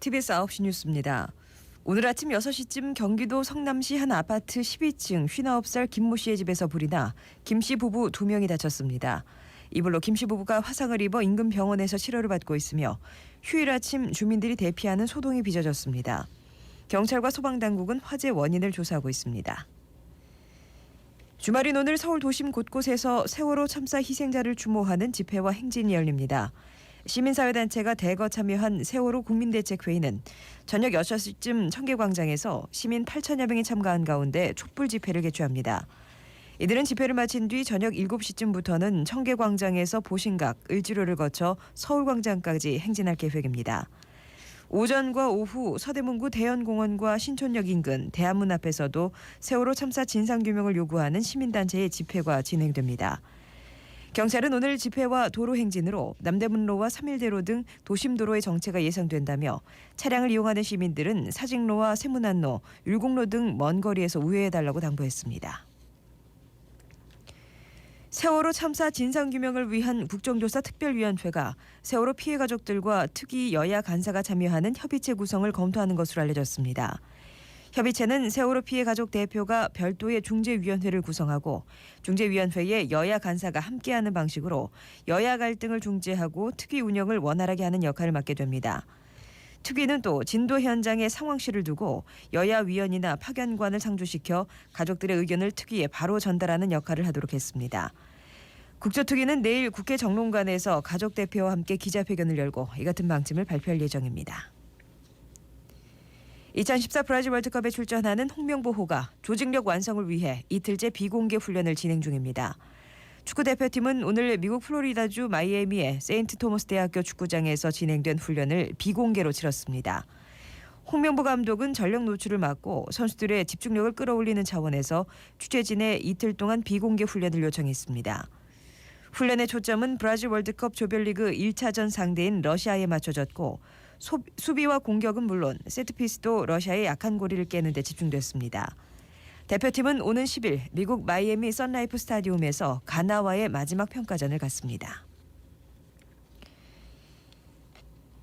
TBS 9시 뉴스입니다. 오늘 아침 6시쯤 경기도 성남시 한 아파트 12층 59살 김모 씨의 집에서 불이 나 김 씨 부부 2명이 다쳤습니다. 이불로 김 씨 부부가 화상을 입어 인근 병원에서 치료를 받고 있으며 휴일 아침 주민들이 대피하는 소동이 빚어졌습니다. 경찰과 소방당국은 화재 원인을 조사하고 있습니다. 주말인 오늘 서울 도심 곳곳에서 세월호 참사 희생자를 추모하는 집회와 행진이 열립니다. 시민사회단체가 대거 참여한 세월호 국민대책회의는 저녁 6시쯤 청계광장에서 시민 8천여 명이 참가한 가운데 촛불 집회를 개최합니다. 이들은 집회를 마친 뒤 저녁 7시쯤부터는 청계광장에서 보신각, 을지로를 거쳐 서울광장까지 행진할 계획입니다. 오전과 오후 서대문구 대연공원과 신촌역 인근 대한문 앞에서도 세월호 참사 진상규명을 요구하는 시민단체의 집회가 진행됩니다. 경찰은 오늘 집회와 도로 행진으로 남대문로와 3일대로 등 도심도로의 정체가 예상된다며 차량을 이용하는 시민들은 사직로와 세문안로, 율곡로 등 먼 거리에서 우회해달라고 당부했습니다. 세월호 참사 진상규명을 위한 국정조사 특별위원회가 세월호 피해 가족들과 특위 여야 간사가 참여하는 협의체 구성을 검토하는 것으로 알려졌습니다. 협의체는 세월호 피해 가족 대표가 별도의 중재위원회를 구성하고 중재위원회에 여야 간사가 함께하는 방식으로 여야 갈등을 중재하고 특위 운영을 원활하게 하는 역할을 맡게 됩니다. 특위는 또 진도 현장에 상황실을 두고 여야 위원이나 파견관을 상주시켜 가족들의 의견을 특위에 바로 전달하는 역할을 하도록 했습니다. 국조특위는 내일 국회 정론관에서 가족 대표와 함께 기자회견을 열고 이 같은 방침을 발표할 예정입니다. 2014 브라질 월드컵에 출전하는 홍명보호가 조직력 완성을 위해 이틀째 비공개 훈련을 진행 중입니다. 축구대표팀은 오늘 미국 플로리다주 마이애미의 세인트 토머스 대학교 축구장에서 진행된 훈련을 비공개로 치렀습니다. 홍명보 감독은 전력 노출을 막고 선수들의 집중력을 끌어올리는 차원에서 취재진에 이틀 동안 비공개 훈련을 요청했습니다. 훈련의 초점은 브라질 월드컵 조별리그 1차전 상대인 러시아에 맞춰졌고 수비와 공격은 물론 세트피스도 러시아의 약한 고리를 깨는 데 집중됐습니다. 대표팀은 오는 10일 미국 마이애미 선라이프 스타디움에서 가나와의 마지막 평가전을 갖습니다.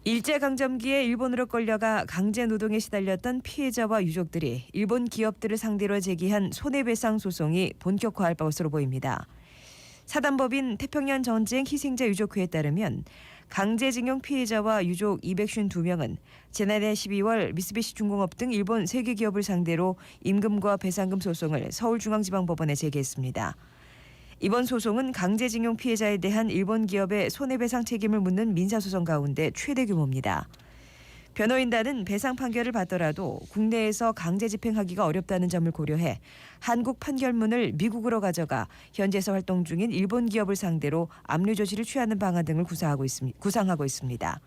일제강점기에 일본으로 끌려가 강제노동에 시달렸던 피해자와 유족들이 일본 기업들을 상대로 제기한 손해배상 소송이 본격화할 것으로 보입니다. 사단법인 태평양 전쟁 희생자 유족회에 따르면 강제징용 피해자와 유족 252명은 지난해 12월 미쓰비시 중공업 등 일본 세계 기업을 상대로 임금과 배상금 소송을 서울중앙지방법원에 제기했습니다. 이번 소송은 강제징용 피해자에 대한 일본 기업의 손해배상 책임을 묻는 민사소송 가운데 최대 규모입니다. 변호인단은 배상 판결을 받더라도 국내에서 강제 집행하기가 어렵다는 점을 고려해 한국 판결문을 미국으로 가져가 현지에서 활동 중인 일본 기업을 상대로 압류 조치를 취하는 방안 등을 구상하고 있습니다.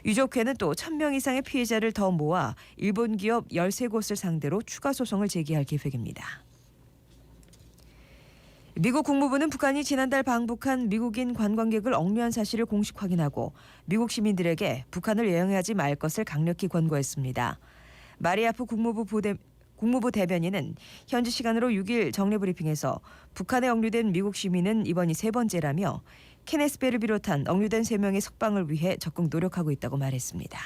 유족회는 또 1,000명 이상의 피해자를 더 모아 일본 기업 13곳을 상대로 추가 소송을 제기할 계획입니다. 미국 국무부는 북한이 지난달 방북한 미국인 관광객을 억류한 사실을 공식 확인하고 미국 시민들에게 북한을 여행하지 말 것을 강력히 권고했습니다. 마리아프 국무부 대변인은 현지 시간으로 6일 정례 브리핑에서 북한에 억류된 미국 시민은 이번이 세 번째라며 케네스 베를 비롯한 억류된 3명의 석방을 위해 적극 노력하고 있다고 말했습니다.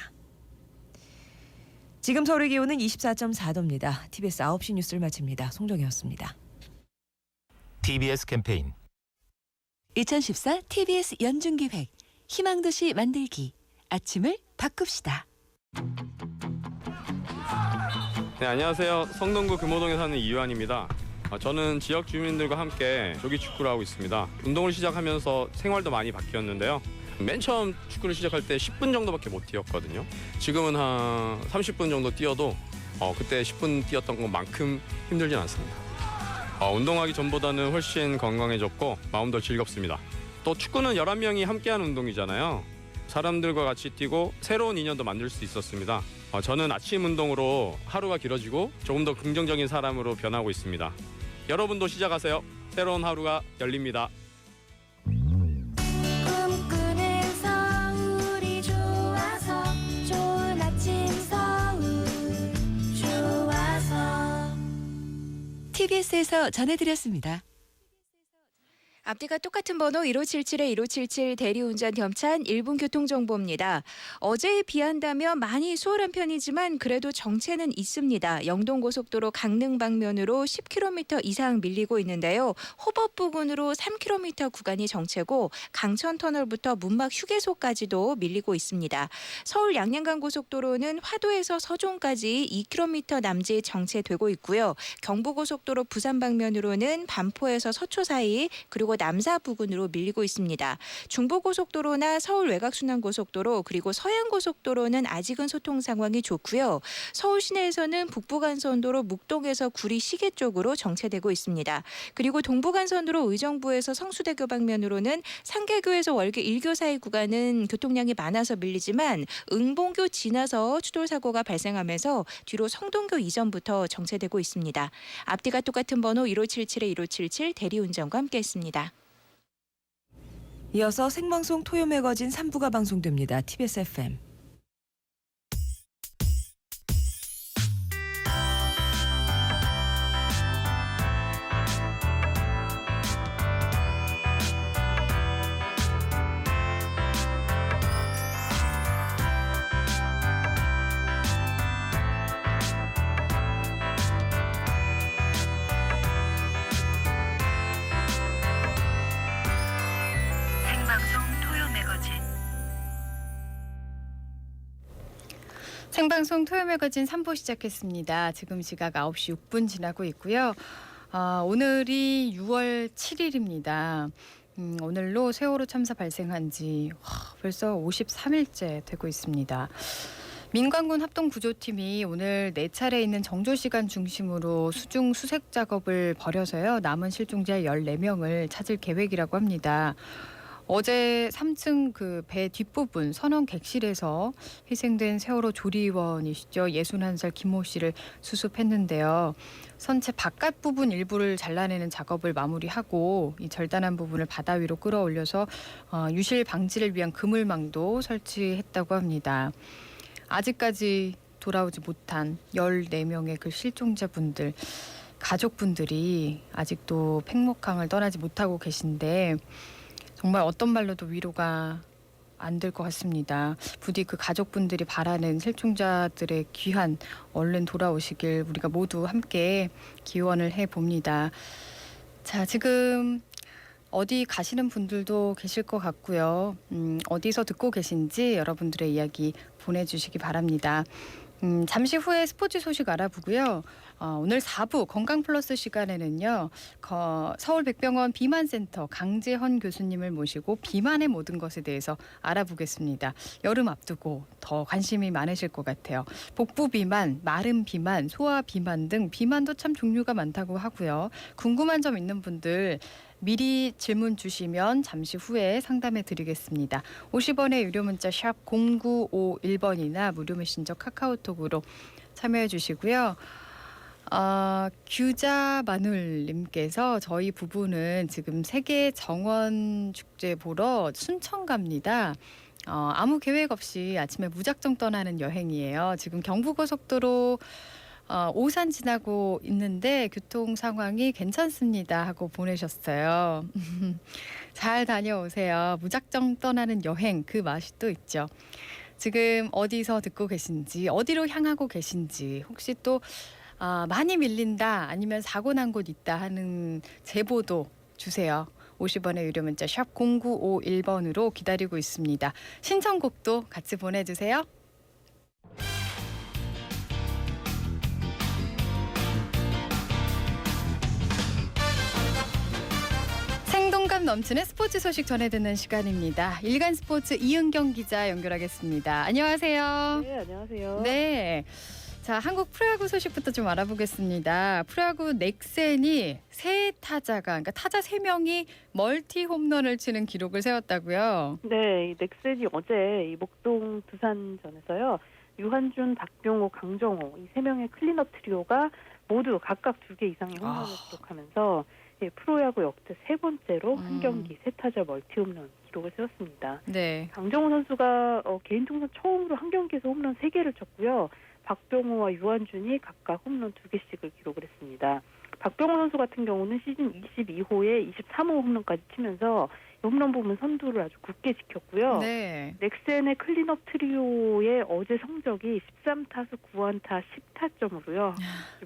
지금 서울의 기온은 24.4도입니다. TBS 9시 뉴스를 마칩니다. 송정혜였습니다. TBS 캠페인 2014 TBS 연중기획 희망도시 만들기 아침을 바꿉시다. 네, 안녕하세요. 성동구 금호동에 사는 이유한입니다. 저는 지역 주민들과 함께 조기 축구를 하고 있습니다. 운동을 시작하면서 생활도 많이 바뀌었는데요. 맨 처음 축구를 시작할 때 10분 정도밖에 못 뛰었거든요. 지금은 한 30분 정도 뛰어도 그때 10분 뛰었던 것만큼 힘들진 않습니다. 운동하기 전보다는 훨씬 건강해졌고 마음도 즐겁습니다. 또 축구는 11명이 함께하는 운동이잖아요. 사람들과 같이 뛰고 새로운 인연도 만들 수 있었습니다. 저는 아침 운동으로 하루가 길어지고 조금 더 긍정적인 사람으로 변하고 있습니다. 여러분도 시작하세요. 새로운 하루가 열립니다. 꿈꾸는 서울이 좋아서 좋은 아침 서울 좋아서 TBS에서 전해드렸습니다. 앞뒤가 똑같은 번호 1577-1577 대리운전 협찬 1분 교통정보입니다. 어제에 비한다면 많이 수월한 편이지만 그래도 정체는 있습니다. 영동고속도로 강릉 방면으로 10km 이상 밀리고 있는데요. 호법 부근으로 3km 구간이 정체고 강천터널부터 문막 휴게소까지도 밀리고 있습니다. 서울 양양간 고속도로는 화도에서 서종까지 2km 남짓 정체되고 있고요. 경부고속도로 부산 방면으로는 반포에서 서초 사이 그리고 남사 부근으로 밀리고 있습니다. 중부고속도로나 서울 외곽순환고속도로 그리고 서해안고속도로는 아직은 소통 상황이 좋고요. 서울 시내에서는 북부간선도로 묵동에서 구리 시계 쪽으로 정체되고 있습니다. 그리고 동부간선도로 의정부에서 성수대교 방면으로는 상계교에서 월계 1교 사이 구간은 교통량이 많아서 밀리지만 응봉교 지나서 추돌사고가 발생하면서 뒤로 성동교 이전부터 정체되고 있습니다. 앞뒤가 똑같은 번호 1577-1577 대리운전과 함께했습니다. 이어서 생방송 토요 매거진 3부가 방송됩니다. TBS FM. 생방송 토요매거진 3부 시작했습니다. 지금 시각 9시 6분 지나고 있고요. 오늘이 6월 7일입니다. 오늘로 세월호 참사 발생한 지 벌써 53일째 되고 있습니다. 민관군 합동구조팀이 오늘 4차례 있는 정조시간 중심으로 수중 수색 작업을 벌여서요. 남은 실종자 14명을 찾을 계획이라고 합니다. 어제 3층 그 배 뒷부분 선원 객실에서 희생된 세월호 조리원이시죠. 61살 김모 씨를 수습했는데요. 선체 바깥 부분 일부를 잘라내는 작업을 마무리하고 이 절단한 부분을 바다 위로 끌어올려서 유실 방지를 위한 그물망도 설치했다고 합니다. 아직까지 돌아오지 못한 14명의 그 실종자분들, 가족분들이 아직도 팽목항을 떠나지 못하고 계신데 정말 어떤 말로도 위로가 안 될 것 같습니다. 부디 그 가족분들이 바라는 실종자들의 귀환 얼른 돌아오시길 우리가 모두 함께 기원을 해봅니다. 자, 지금 어디 가시는 분들도 계실 것 같고요. 어디서 듣고 계신지 여러분들의 이야기 보내주시기 바랍니다. 잠시 후에 스포츠 소식 알아보고요. 오늘 4부 건강플러스 시간에는요. 서울백병원 비만센터 강재헌 교수님을 모시고 비만의 모든 것에 대해서 알아보겠습니다. 여름 앞두고 더 관심이 많으실 것 같아요. 복부 비만, 마른 비만, 소화 비만 등 비만도 참 종류가 많다고 하고요. 궁금한 점 있는 분들 미리 질문 주시면 잠시 후에 상담해 드리겠습니다. 50원의 유료 문자 샵 0951번이나 무료 메신저 카카오톡으로 참여해 주시고요. 규자 마눌님께서 저희 부부는 지금 세계 정원 축제 보러 순천 갑니다. 아무 계획 없이 아침에 무작정 떠나는 여행이에요. 지금 경부고속도로 오산 지나고 있는데 교통 상황이 괜찮습니다 하고 보내셨어요. 잘 다녀오세요. 무작정 떠나는 여행 그 맛이 또 있죠. 지금 어디서 듣고 계신지 어디로 향하고 계신지 혹시 또 많이 밀린다 아니면 사고 난 곳 있다 하는 제보도 주세요. 50원의 유료 문자 샵 0951번으로 기다리고 있습니다. 신청곡도 같이 보내주세요. 생동감 넘치는 스포츠 소식 전해 듣는 시간입니다. 일간 스포츠 이은경 기자 연결하겠습니다. 안녕하세요. 네, 안녕하세요. 네. 자, 한국 프로야구 소식부터 좀 알아보겠습니다. 프로야구 넥센이 세 타자가, 그러니까 타자 3명이 멀티 홈런을 치는 기록을 세웠다고요? 네, 이 넥센이 어제 이 목동 두산전에서요. 유한준, 박병호, 강정호 이 3명의 클린업 트리오가 모두 각각 2개 이상의 홈런을 기록하면서 프로야구 역대 3번째로 한 경기 세 타자 멀티 홈런 기록을 세웠습니다. 네. 강정호 선수가 개인 통산 처음으로 한 경기에서 홈런 3개를 쳤고요. 박병호와 유한준이 각각 홈런 2개씩을 기록을 했습니다. 박병호 선수 같은 경우는 시즌 22호에 23호 홈런까지 치면서 홈런 부분 선두를 아주 굳게 지켰고요. 네. 넥센의 클린업 트리오의 어제 성적이 13타수 9안타 10타점으로요.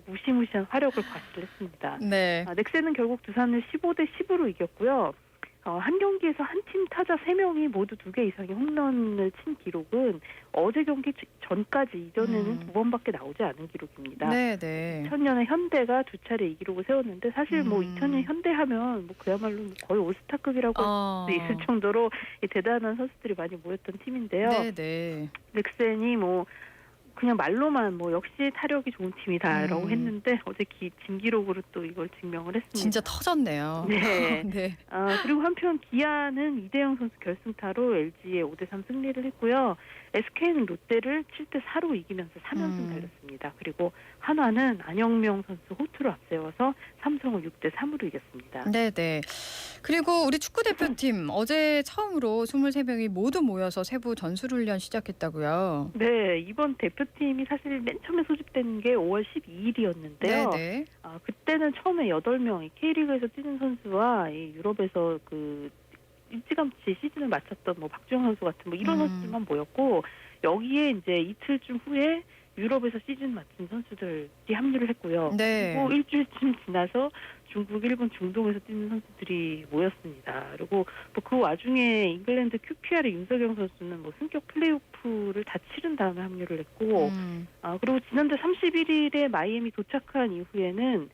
무시무시한 화력을 과시했습니다. 네. 넥센은 결국 두산을 15대 10으로 이겼고요. 한 경기에서 한 팀 타자 3명이 모두 2개 이상의 홈런을 친 기록은 어제 경기 전까지 이전에는 2번밖에 나오지 않은 기록입니다. 네, 네. 2000년에 현대가 2차례 이 기록을 세웠는데 사실 뭐 2000년 현대하면 뭐 그야말로 거의 올스타급이라고 할 수 있을 정도로 대단한 선수들이 많이 모였던 팀인데요. 네, 네. 넥센이 뭐 그냥 말로만 뭐 역시 타력이 좋은 팀이다라고 했는데 어제 진 기록으로 또 이걸 증명을 했습니다. 진짜 터졌네요. 네. 네. 그리고 한편 기아는 이대영 선수 결승타로 LG의 5대3 승리를 했고요. SK는 롯데를 7대4로 이기면서 3연승 달렸습니다. 그리고 한화는 안영명 선수 호투를 앞세워서 삼성을 6대3으로 이겼습니다. 네, 네. 그리고 우리 축구 대표팀 어제 처음으로 23명이 모두 모여서 세부 전술훈련 시작했다고요. 네, 이번 대표팀이 사실 맨 처음에 소집된 게 5월 12일이었는데요. 네, 네. 그때는 처음에 8명 K리그에서 뛰는 선수와 유럽에서 일찌감치 시즌을 마쳤던 뭐 박주영 선수 같은 뭐 이런 선수들만 모였고 여기에 이제 이틀쯤 후에 유럽에서 시즌 마친 선수들이 합류를 했고요. 네. 그리고 일주일쯤 지나서 중국, 일본, 중동에서 뛰는 선수들이 모였습니다. 그리고 뭐 그 와중에 잉글랜드 QPR의 윤석영 선수는 뭐 승격 플레이오프를 다 치른 다음에 합류를 했고, 그리고 지난달 31일에 마이애미 도착한 이후에는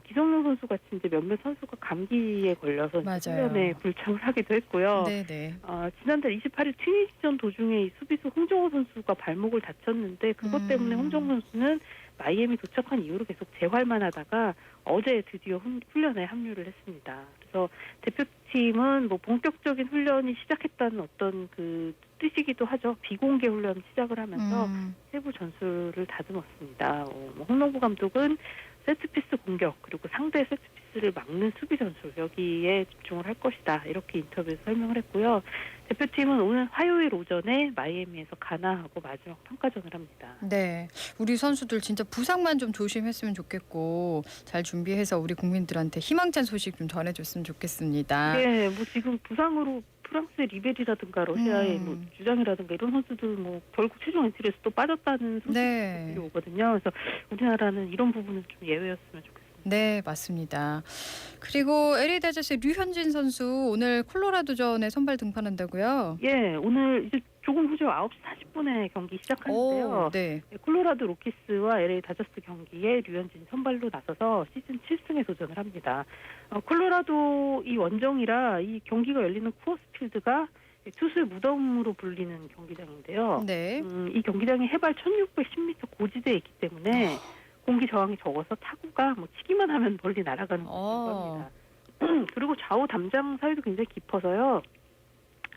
기성용 선수 같이 이제 몇몇 선수가 감기에 걸려서 훈련에 불참을 하기도 했고요. 네네. 지난달 28일 튀니지전 도중에 이 수비수 홍정호 선수가 발목을 다쳤는데 그것 때문에 홍정호 선수는 마이애미 도착한 이후로 계속 재활만 하다가 어제 드디어 훈련에 합류를 했습니다. 그래서 대표팀은 뭐 본격적인 훈련이 시작했다는 어떤 그 뜻이기도 하죠. 비공개 훈련 시작을 하면서 세부 전술을 다듬었습니다. 홍명보 감독은 세트피스 공격 그리고 상대 세트피스를 막는 수비 전술 여기에 집중을 할 것이다 이렇게 인터뷰에서 설명을 했고요. 대표팀은 오늘 화요일 오전에 마이애미에서 가나하고 마지막 평가전을 합니다. 네, 우리 선수들 진짜 부상만 좀 조심했으면 좋겠고 잘 준비해서 우리 국민들한테 희망찬 소식 좀 전해줬으면 좋겠습니다. 네, 뭐 지금 부상으로 프랑스의 리베리라든가 러시아의 뭐 주장이라든가 이런 선수들 뭐 결국 최종 엔트리에서 또 빠졌다는 소식이 오거든요. 그래서 우리나라는 이런 부분은 좀 예외였으면 좋겠습니다. 네, 맞습니다. 그리고 LA 다저스의 류현진 선수 오늘 콜로라도전에 선발 등판한다고요? 예, 오늘 이제 조금 후죠. 9시 40분에 경기 시작하는데요. 네. 콜로라도 로키스와 LA 다저스 경기에 류현진이 선발로 나서서 시즌 7승에 도전을 합니다. 콜로라도 이 원정이라 이 경기가 열리는 쿠어스 필드가 투수의 무덤으로 불리는 경기장인데요. 네. 이 경기장이 해발 1610m 고지대에 있기 때문에 공기 저항이 적어서 타구가 뭐 치기만 하면 멀리 날아가는 겁니다. 그리고 좌우 담장 사이도 굉장히 깊어서요.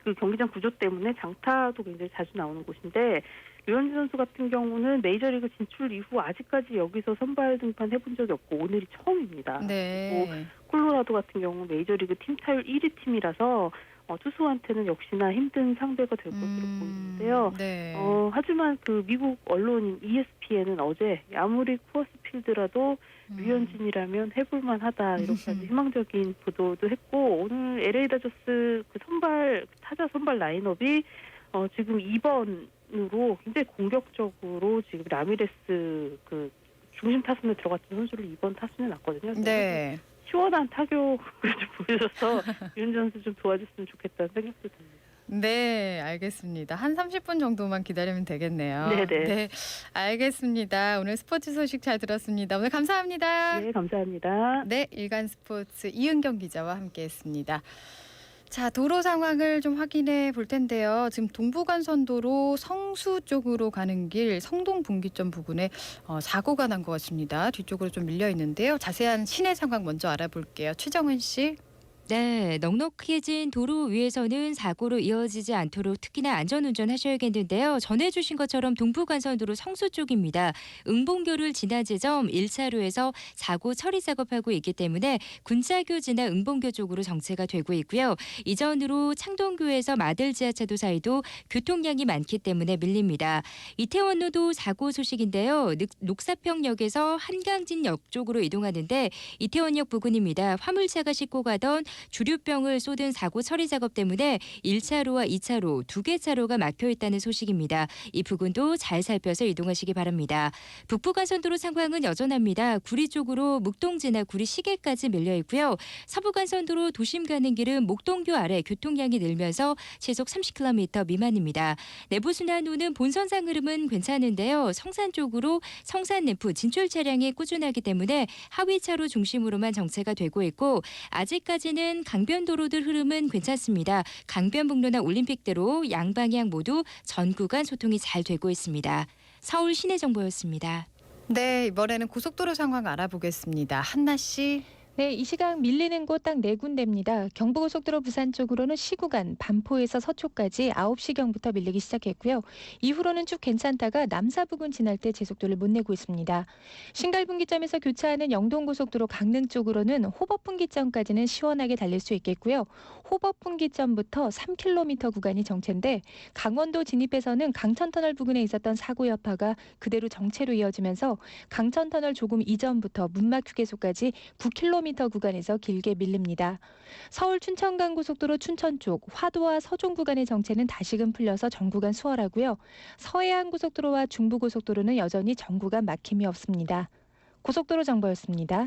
그 경기장 구조 때문에 장타도 굉장히 자주 나오는 곳인데 류현진 선수 같은 경우는 메이저리그 진출 이후 아직까지 여기서 선발 등판 해본 적이 없고 오늘이 처음입니다. 네. 그리고 콜로라도 같은 경우 메이저리그 팀 타율 1위 팀이라서 투수한테는 역시나 힘든 상대가 될 것으로 보이는데요. 네. 하지만 그 미국 언론인 ESPN은 어제 아무리 쿠어스 필드라도 류현진이라면 해볼만 하다 이렇게 아주 희망적인 보도도 했고 오늘 LA 다저스 그 타자 선발 라인업이 지금 2번으로 굉장히 공격적으로 지금 라미레스 그 중심 타순에 들어갔던 선수를 2번 타순에 놨거든요. 네. 시원한 타격을 좀 보여줘서 류현진 선수 좀 도와줬으면 좋겠다는 생각도 듭니다. 네, 알겠습니다. 한 30분 정도만 기다리면 되겠네요. 네네. 네, 알겠습니다. 오늘 스포츠 소식 잘 들었습니다. 오늘 감사합니다. 네, 감사합니다. 네, 일간 스포츠 이은경 기자와 함께했습니다. 자, 도로 상황을 좀 확인해 볼 텐데요. 지금 동부간선도로 성수 쪽으로 가는 길 성동 분기점 부근에 사고가 난 것 같습니다. 뒤쪽으로 좀 밀려 있는데요. 자세한 시내 상황 먼저 알아볼게요. 최정은 씨. 네, 넉넉해진 도로 위에서는 사고로 이어지지 않도록 특히나 안전운전 하셔야겠는데요. 전해주신 것처럼 동부간선도로 성수 쪽입니다. 응봉교를 지나 지점 1차로에서 사고 처리 작업하고 있기 때문에 군자교 지나 응봉교 쪽으로 정체가 되고 있고요. 이전으로 창동교에서 마들 지하차도 사이도 교통량이 많기 때문에 밀립니다. 이태원로도 사고 소식인데요. 녹사평역에서 한강진역 쪽으로 이동하는데 이태원역 부근입니다. 화물차가 싣고 가던 주류병을 쏟은 사고 처리 작업 때문에 1차로와 2차로 두 개 차로가 막혀 있다는 소식입니다. 이 부근도 잘 살펴서 이동하시기 바랍니다. 북부간선도로 상황은 여전합니다. 구리 쪽으로 묵동 지나 구리 시계까지 밀려 있고요. 서부간선도로 도심 가는 길은 목동교 아래 교통량이 늘면서 시속 30km 미만입니다. 내부순환로는 본선상 흐름은 괜찮은데요. 성산 쪽으로 성산 램프 진출 차량이 꾸준하기 때문에 하위 차로 중심으로만 정체가 되고 있고 아직까지는 강변도로들 흐름은 괜찮습니다. 강변북로나 올림픽대로 양방향 모두 전 구간 소통이 잘 되고 있습니다. 서울 시내 정보였습니다. 네, 이번에는 고속도로 상황 알아보겠습니다. 한나 씨. 네, 이 시각 밀리는 곳 딱 4군데입니다. 경부고속도로 부산 쪽으로는 시구간 반포에서 서초까지 9시경부터 밀리기 시작했고요. 이후로는 쭉 괜찮다가 남사 부근 지날 때 제속도를 못 내고 있습니다. 신갈분기점에서 교차하는 영동고속도로 강릉 쪽으로는 호법분기점까지는 시원하게 달릴 수 있겠고요. 호법분기점부터 3km 구간이 정체인데 강원도 진입에서는 강천터널 부근에 있었던 사고 여파가 그대로 정체로 이어지면서 강천터널 조금 이전부터 문막휴게소까지 9km 구간에서 길게 밀립니다. 서울 춘천간고속도로 춘천 쪽 화도와 서종 구간의 정체는 다시금 풀려서 전 구간 수월하고요. 서해안고속도로와 중부고속도로는 여전히 전 구간 막힘이 없습니다. 고속도로 정보였습니다.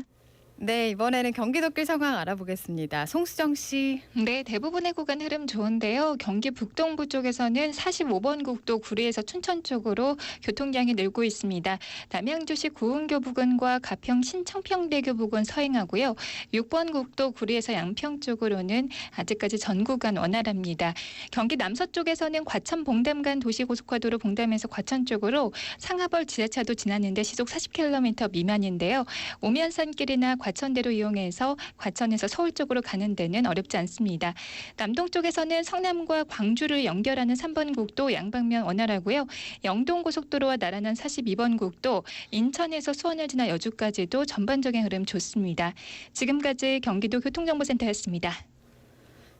네, 이번에는 경기도길 상황 알아보겠습니다. 송수정 씨. 네, 대부분의 구간 흐름 좋은데요. 경기 북동부 쪽에서는 45번 국도 구리에서 춘천 쪽으로 교통량이 늘고 있습니다. 남양주시 구은교 부근과 가평 신청평대교 부근 서행하고요. 6번 국도 구리에서 양평 쪽으로는 아직까지 전 구간 원활합니다. 경기 남서쪽에서는 과천 봉담 간 도시고속화도로 봉담에서 과천 쪽으로 상하벌 지하차도 지났는데 시속 40km 미만인데요. 오면산길이나 과천대로 이용해서 과천에서 서울 쪽으로 가는 데는 어렵지 않습니다. 남동 쪽에서는 성남과 광주를 연결하는 3번 국도 양방면 원활하고요. 영동고속도로와 나란한 42번 국도 인천에서 수원을 지나 여주까지도 전반적인 흐름 좋습니다. 지금까지 경기도 교통정보센터였습니다.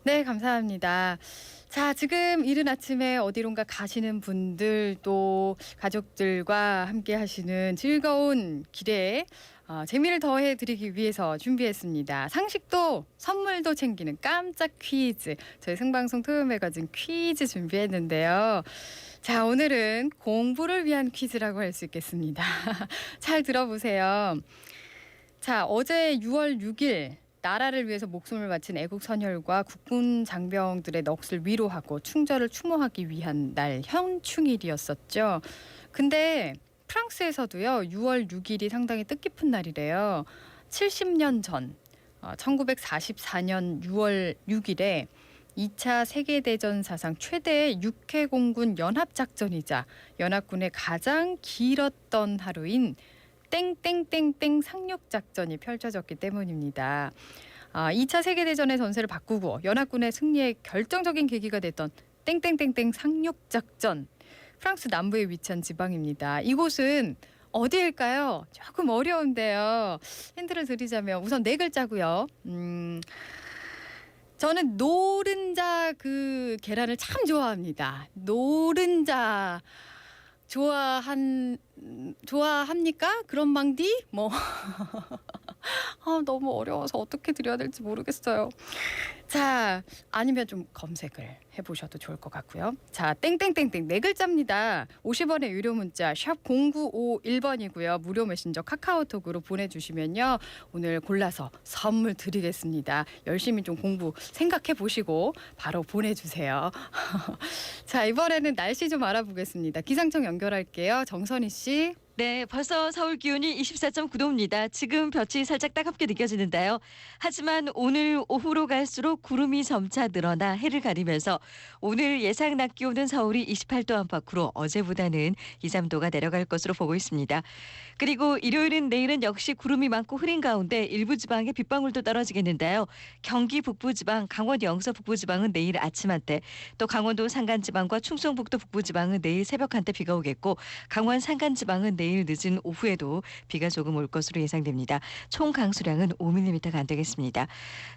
네, 감사합니다. 자, 지금 이른 아침에 어디론가 가시는 분들 또 가족들과 함께 하시는 즐거운 길에 재미를 더해드리기 위해서 준비했습니다. 상식도 선물도 챙기는 깜짝 퀴즈. 저희 생방송 토요 매거진 퀴즈 준비했는데요. 자, 오늘은 공부를 위한 퀴즈라고 할 수 있겠습니다. 잘 들어보세요. 자, 어제 6월 6일 나라를 위해서 목숨을 바친 애국 선열과 국군 장병들의 넋을 위로하고 충절을 추모하기 위한 날 현충일이었었죠. 근데 프랑스에서도요. 6월 6일이 상당히 뜻깊은 날이래요. 70년 전 1944년 6월 6일에 2차 세계대전 사상 최대의 육해공군 연합작전이자 연합군의 가장 길었던 하루인 땡땡땡땡 상륙작전이 펼쳐졌기 때문입니다. 2차 세계대전의 전세를 바꾸고 연합군의 승리에 결정적인 계기가 됐던 땡땡땡땡 상륙작전. 프랑스 남부에 위치한 지방입니다. 이곳은 어디일까요? 조금 어려운데요. 힌트를 드리자면 우선 4글자고요. 저는 노른자 그 계란을 참 좋아합니다. 노른자 좋아합니까? 그런 망디? 뭐 너무 어려워서 어떻게 드려야 될지 모르겠어요. 자, 아니면 좀 검색을 해보셔도 좋을 것 같고요. 자, 땡땡땡땡 4글자입니다. 50원의 유료 문자 샵 0951번이고요. 무료 메신저 카카오톡으로 보내주시면요. 오늘 골라서 선물 드리겠습니다. 열심히 좀 공부 생각해 보시고 바로 보내주세요. 자, 이번에는 날씨 좀 알아보겠습니다. 기상청 연결할게요. 정선희 씨. 네, 벌써 서울 기온이 24.9도입니다. 지금 볕이 살짝 따갑게 느껴지는데요. 하지만 오늘 오후로 갈수록 구름이 점차 늘어나 해를 가리면서 오늘 예상 낮 기온은 서울이 28도 안팎으로 어제보다는 2, 3도가 내려갈 것으로 보고 있습니다. 그리고 일요일은 내일은 역시 구름이 많고 흐린 가운데 일부 지방에 빗방울도 떨어지겠는데요. 경기 북부지방, 강원 영서 북부지방은 내일 아침 한때, 또 강원도 산간지방과 충청북도 북부지방은 내일 새벽 한때 비가 오겠고 강원 산간지방은 내일 늦은 오후에도 비가 조금 올 것으로 예상됩니다. 총 강수량은 5mm가 안 되겠습니다.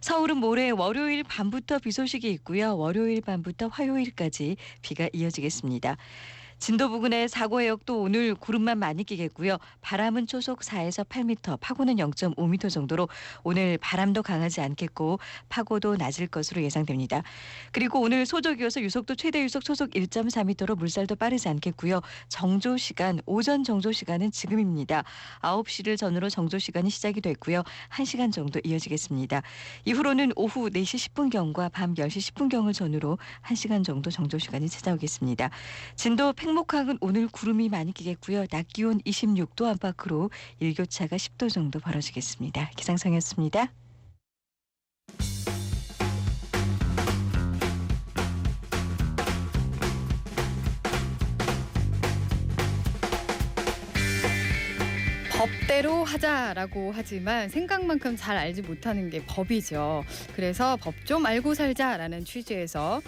서울은 모레 월요일 밤부터 비 소식이 있고요. 월요일 밤부터 화요일까지 비가 이어지겠습니다. 진도 부근의 사고해역도 오늘 구름만 많이 끼겠고요. 바람은 초속 4에서 8m, 파고는 0.5m 정도로 오늘 바람도 강하지 않겠고 파고도 낮을 것으로 예상됩니다. 그리고 오늘 소적이어서 유속도 최대 유속 초속 1.4m로 물살도 빠르지 않겠고요. 정조 시간, 오전 정조 시간은 지금입니다. 9시를 전후로 정조 시간이 시작이 됐고요. 1시간 정도 이어지겠습니다. 이후로는 오후 4시 10분경과 밤 10시 10분경을 전후로 1시간 정도 정조 시간이 찾아오겠습니다. 진도 팽목항은 오늘 구름이 많이 끼겠고요. 낮 기온 26도 안팎으로 일교차가 10도 정도 벌어지겠습니다. 기상청이었습니다. 법대로 하자라고 하지만 생각만큼 잘 알지 못하는 게 법이죠. 그래서 법 좀 알고 살자라는 취지에서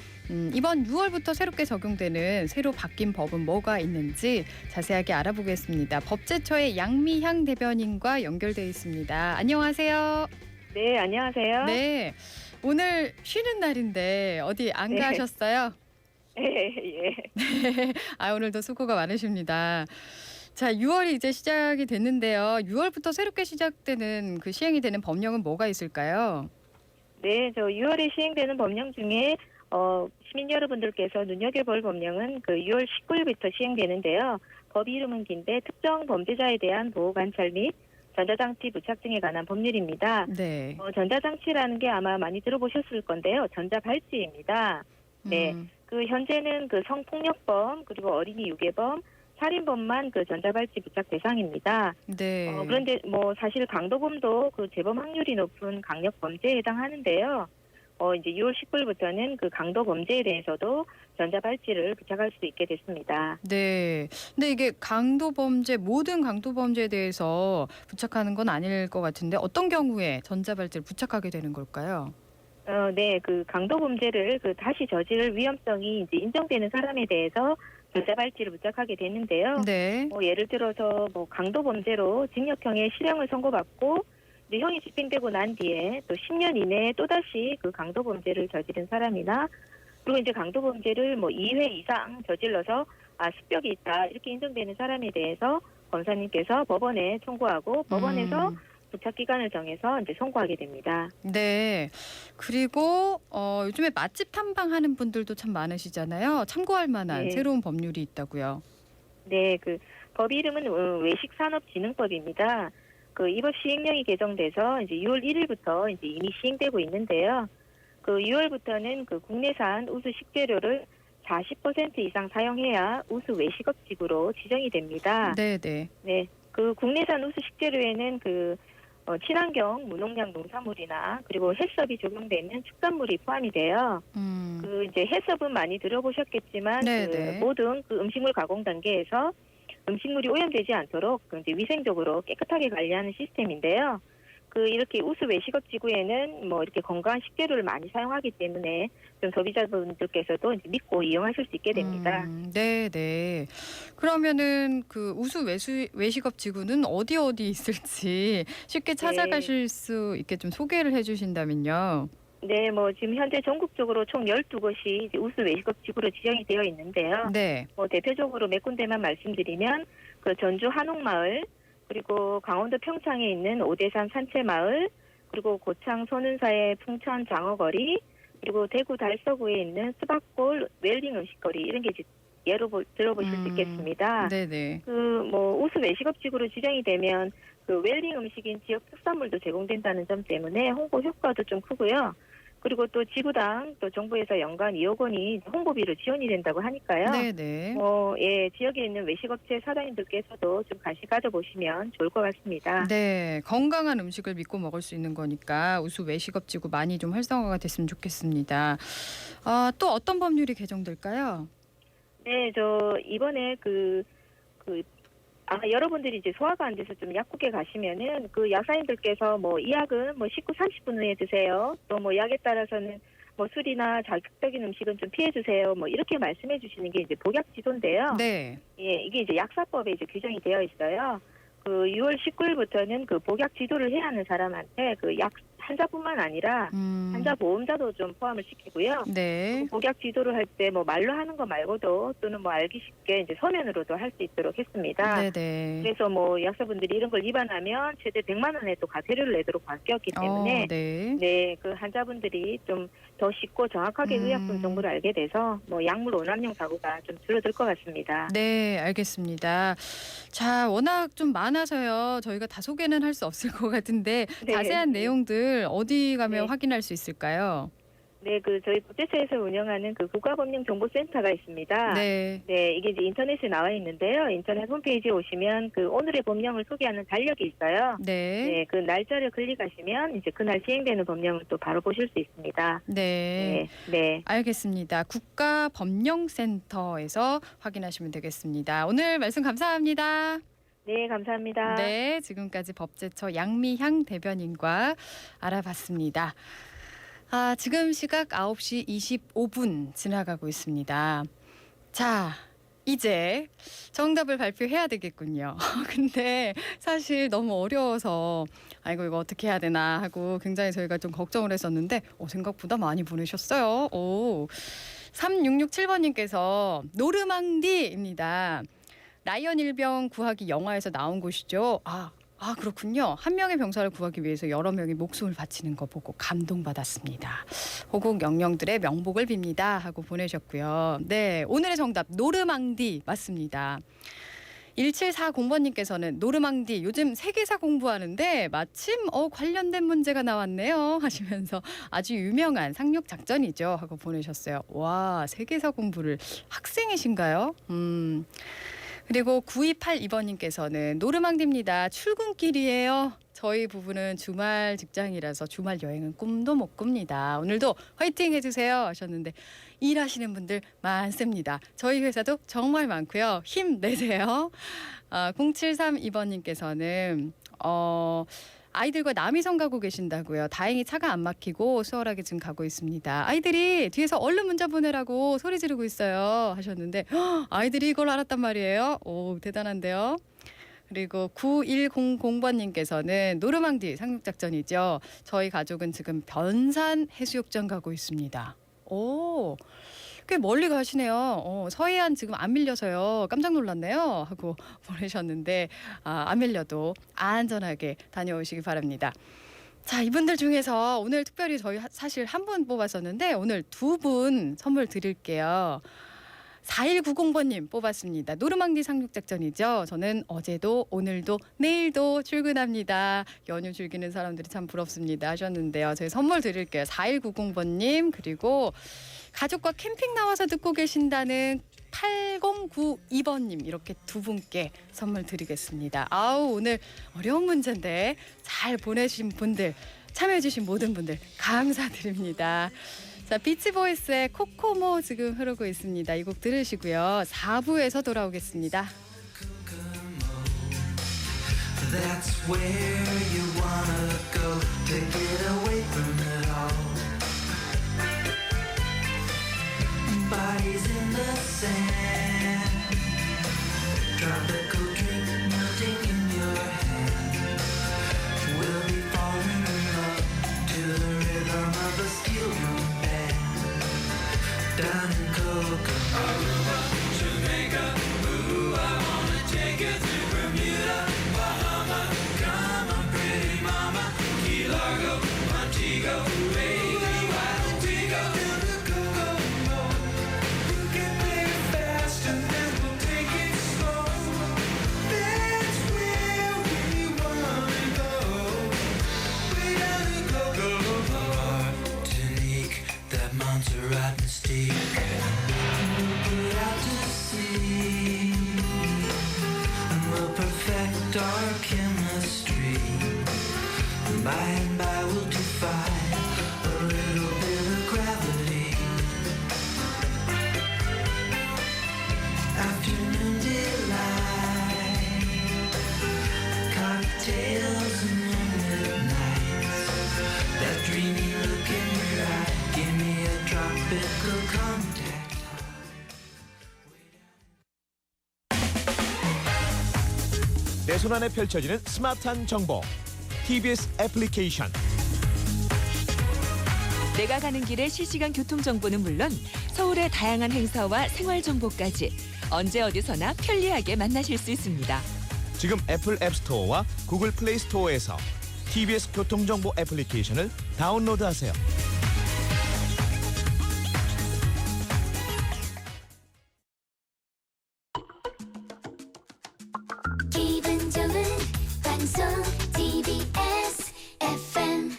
이번 6월부터 새롭게 적용되는 새로 바뀐 법은 뭐가 있는지 자세하게 알아보겠습니다. 법제처의 양미향 대변인과 연결돼 있습니다. 안녕하세요. 네, 안녕하세요. 네, 오늘 쉬는 날인데 어디 안 네. 가셨어요? 예. 네. 오늘도 수고가 많으십니다. 자, 6월이 이제 시작이 됐는데요. 6월부터 새롭게 시작되는 시행이 되는 법령은 뭐가 있을까요? 네, 저 6월에 시행되는 법령 중에 시민 여러분들께서 눈여겨볼 법령은 6월 19일부터 시행되는데요. 법 이름은 긴데 특정 범죄자에 대한 보호 관찰 및 전자장치 부착 등에 관한 법률입니다. 네. 전자장치라는 게 아마 많이 들어보셨을 건데요. 전자발찌입니다. 네, 현재는 성폭력범 그리고 어린이 유괴범 살인범만 전자발찌 부착 대상입니다. 네. 그런데 사실 강도범도 재범 확률이 높은 강력 범죄에 해당하는데요. 이제 6월 19일부터는 강도 범죄에 대해서도 전자발찌를 부착할 수 있게 됐습니다. 네. 근데 이게 모든 강도 범죄에 대해서 부착하는 건 아닐 것 같은데 어떤 경우에 전자발찌를 부착하게 되는 걸까요? 네, 강도 범죄를 다시 저지를 위험성이 이제 인정되는 사람에 대해서 전자발찌를 부착하게 되는데요. 네. 예를 들어서 강도 범죄로 징역형의 실형을 선고받고 이제 형이 집행되고 난 뒤에 또 10년 이내에 또 다시 강도 범죄를 저지른 사람이나 그리고 이제 강도 범죄를 2회 이상 저질러서 습격이 있다 이렇게 인정되는 사람에 대해서 검사님께서 법원에 청구하고 법원에서 부착 기간을 정해서 이제 선고하게 됩니다. 네. 그리고 요즘에 맛집 탐방하는 분들도 참 많으시잖아요. 참고할 만한 네. 새로운 법률이 있다고요. 네, 법 이름은 외식산업진흥법입니다. 이 법 시행령이 개정돼서 이제 6월 1일부터 이제 이미 시행되고 있는데요. 6월부터는 국내산 우수 식재료를 40% 이상 사용해야 우수 외식업지구로 지정이 됩니다. 네. 네, 국내산 우수 식재료에는 친환경 무농약 농산물이나 그리고 해썹이 적용되는 축산물이 포함이 돼요. 이제 해썹은 많이 들어보셨겠지만 네네. 모든 음식물 가공 단계에서 음식물이 오염되지 않도록 이제 위생적으로 깨끗하게 관리하는 시스템인데요. 이렇게 우수 외식업 지구에는 이렇게 건강한 식재료를 많이 사용하기 때문에 좀 소비자분들께서도 이제 믿고 이용하실 수 있게 됩니다. 네. 그러면은 우수 외식업 지구는 어디 있을지 쉽게 찾아가실 수 있게 좀 소개를 해주신다면요. 네, 지금 현재 전국적으로 총 12곳이 이제 우수 외식업 지구로 지정이 되어 있는데요. 네. 대표적으로 몇 군데만 말씀드리면 전주 한옥마을, 그리고 강원도 평창에 있는 오대산 산채마을, 그리고 고창 손은사의 풍천 장어거리, 그리고 대구 달서구에 있는 수박골 웰빙 음식거리 이런 게 예로 들어보실 수 있겠습니다. 네네. 우수 외식업 지구로 지정이 되면 웰빙 음식인 지역 특산물도 제공된다는 점 때문에 홍보 효과도 좀 크고요. 그리고 또 지구당 또 정부에서 연간 2억 원이 홍보비로 지원이 된다고 하니까요. 네네. 예, 지역에 있는 외식업체 사장님들께서도 좀 관심 가져보시면 좋을 것 같습니다. 네, 건강한 음식을 믿고 먹을 수 있는 거니까 우수 외식업지구 많이 좀 활성화가 됐으면 좋겠습니다. 또 어떤 법률이 개정될까요? 네, 저 이번에 여러분들이 이제 소화가 안 돼서 좀 약국에 가시면은 그 약사님들께서 뭐 이 약은 뭐 식후 30분 후에 드세요. 또 뭐 약에 따라서는 뭐 술이나 자극적인 음식은 좀 피해 주세요. 뭐 이렇게 말씀해 주시는 게 이제 복약 지도인데요. 네. 예, 이게 이제 약사법에 이제 규정이 되어 있어요. 그 6월 19일부터는 그 복약 지도를 해야 하는 사람한테 그 약 환자뿐만 아니라 환자 보험자도 좀 포함을 시키고요. 네. 복약 지도를 할 때 뭐 말로 하는 거 말고도 또는 뭐 알기 쉽게 이제 서면으로도 할 수 있도록 했습니다. 네네. 그래서 뭐 약사분들이 이런 걸 위반하면 최대 100만 원의 또 과태료를 내도록 바뀌었기 때문에 네. 네, 그 환자분들이 좀 더 쉽고 정확하게 의약품 정보를 알게 돼서 뭐 약물 오남용 사고가 좀 줄어들 것 같습니다. 네, 알겠습니다. 자, 워낙 좀 많아서요. 저희가 다 소개는 할 수 없을 것 같은데 네. 자세한 내용들 어디 가면 네. 확인할 수 있을까요? 네, 그 저희 국제처에서 운영하는 그 국가법령정보센터가 있습니다. 네. 네, 이게 이제 인터넷에 나와 있는데요. 인터넷 홈페이지에 오시면 그 오늘의 법령을 소개하는 달력이 있어요. 네. 네, 그 날짜를 클릭하시면 이제 그날 시행되는 법령을 또 바로 보실 수 있습니다. 네. 네. 알겠습니다. 국가법령센터에서 확인하시면 되겠습니다. 오늘 말씀 감사합니다. 네, 감사합니다. 네, 지금까지 법제처 양미향 대변인과 알아봤습니다. 지금 시각 9시 25분 지나가고 있습니다. 자, 이제 정답을 발표해야 되겠군요. 근데 사실 너무 어려워서 이거 어떻게 해야 되나 하고 굉장히 저희가 좀 걱정을 했었는데 생각보다 많이 보내셨어요. 3667번님께서 노르망디입니다. 라이언 일병 구하기 영화에서 나온 곳이죠. 그렇군요. 한 명의 병사를 구하기 위해서 여러 명이 목숨을 바치는 거 보고 감동받았습니다. 호국 영령들의 명복을 빕니다 하고 보내셨고요. 네, 오늘의 정답 노르망디 맞습니다. 1740번님께서는 노르망디 요즘 세계사 공부하는데 마침 관련된 문제가 나왔네요 하시면서 아주 유명한 상륙 작전이죠 하고 보내셨어요. 와, 세계사 공부를 학생이신가요? 그리고 9282번님께서는 노르망디입니다. 출근길이에요. 저희 부부는 주말 직장이라서 주말 여행은 꿈도 못 꿉니다. 오늘도 화이팅 해주세요 하셨는데 일하시는 분들 많습니다. 저희 회사도 정말 많고요. 힘내세요. 0732번님께서는 아이들과 남이섬 가고 계신다고요. 다행히 차가 안 막히고 수월하게 지금 가고 있습니다. 아이들이 뒤에서 얼른 문자 보내라고 소리 지르고 있어요 하셨는데 아이들이 이걸 알았단 말이에요. 오, 대단한데요. 그리고 9100번님께서는 노르망디 상륙작전이죠. 저희 가족은 지금 변산 해수욕장 가고 있습니다. 오, 꽤 멀리 가시네요. 서해안 지금 안 밀려서요. 깜짝 놀랐네요 하고 보내셨는데 안 밀려도 안전하게 다녀오시기 바랍니다. 자, 이분들 중에서 오늘 특별히 저희 사실 한 분 뽑았었는데 오늘 두 분 선물 드릴게요. 4190번님 뽑았습니다. 노르망디 상륙작전이죠. 저는 어제도 오늘도 내일도 출근합니다. 연휴 즐기는 사람들이 참 부럽습니다 하셨는데요. 저희 선물 드릴게요. 4190번님 그리고 가족과 캠핑 나와서 듣고 계신다는 8092번님 이렇게 두 분께 선물 드리겠습니다. 오늘 어려운 문제인데 잘 보내신 분들 참여해주신 모든 분들 감사드립니다. 자, 비치보이스의 코코모 지금 흐르고 있습니다. 이 곡 들으시고요. 4부에서 돌아오겠습니다. That's where you wanna go to get away from it all. Bodies in the sand, tropical drink melting in your hand. We'll be falling in love to the rhythm of a steel drum band. Down in Kokomo, Aruba, Jamaica, ooh, I wanna take you to Bermuda, Bahama, come on, pretty mama, Key Largo, Montego, baby, why don't we go to the Kokomo? We can play it fast and then we'll take it slow. 내 손안에 펼쳐지는 스마트한 정보. TBS 애플리케이션. 내가 가는 길의 실시간 교통정보는 물론 서울의 다양한 행사와 생활정보까지 언제 어디서나 편리하게 만나실 수 있습니다. 지금 애플 앱스토어와 구글 플레이 스토어에서 TBS 교통정보 애플리케이션을 다운로드하세요. 기분 좋은 방송 TBS FM.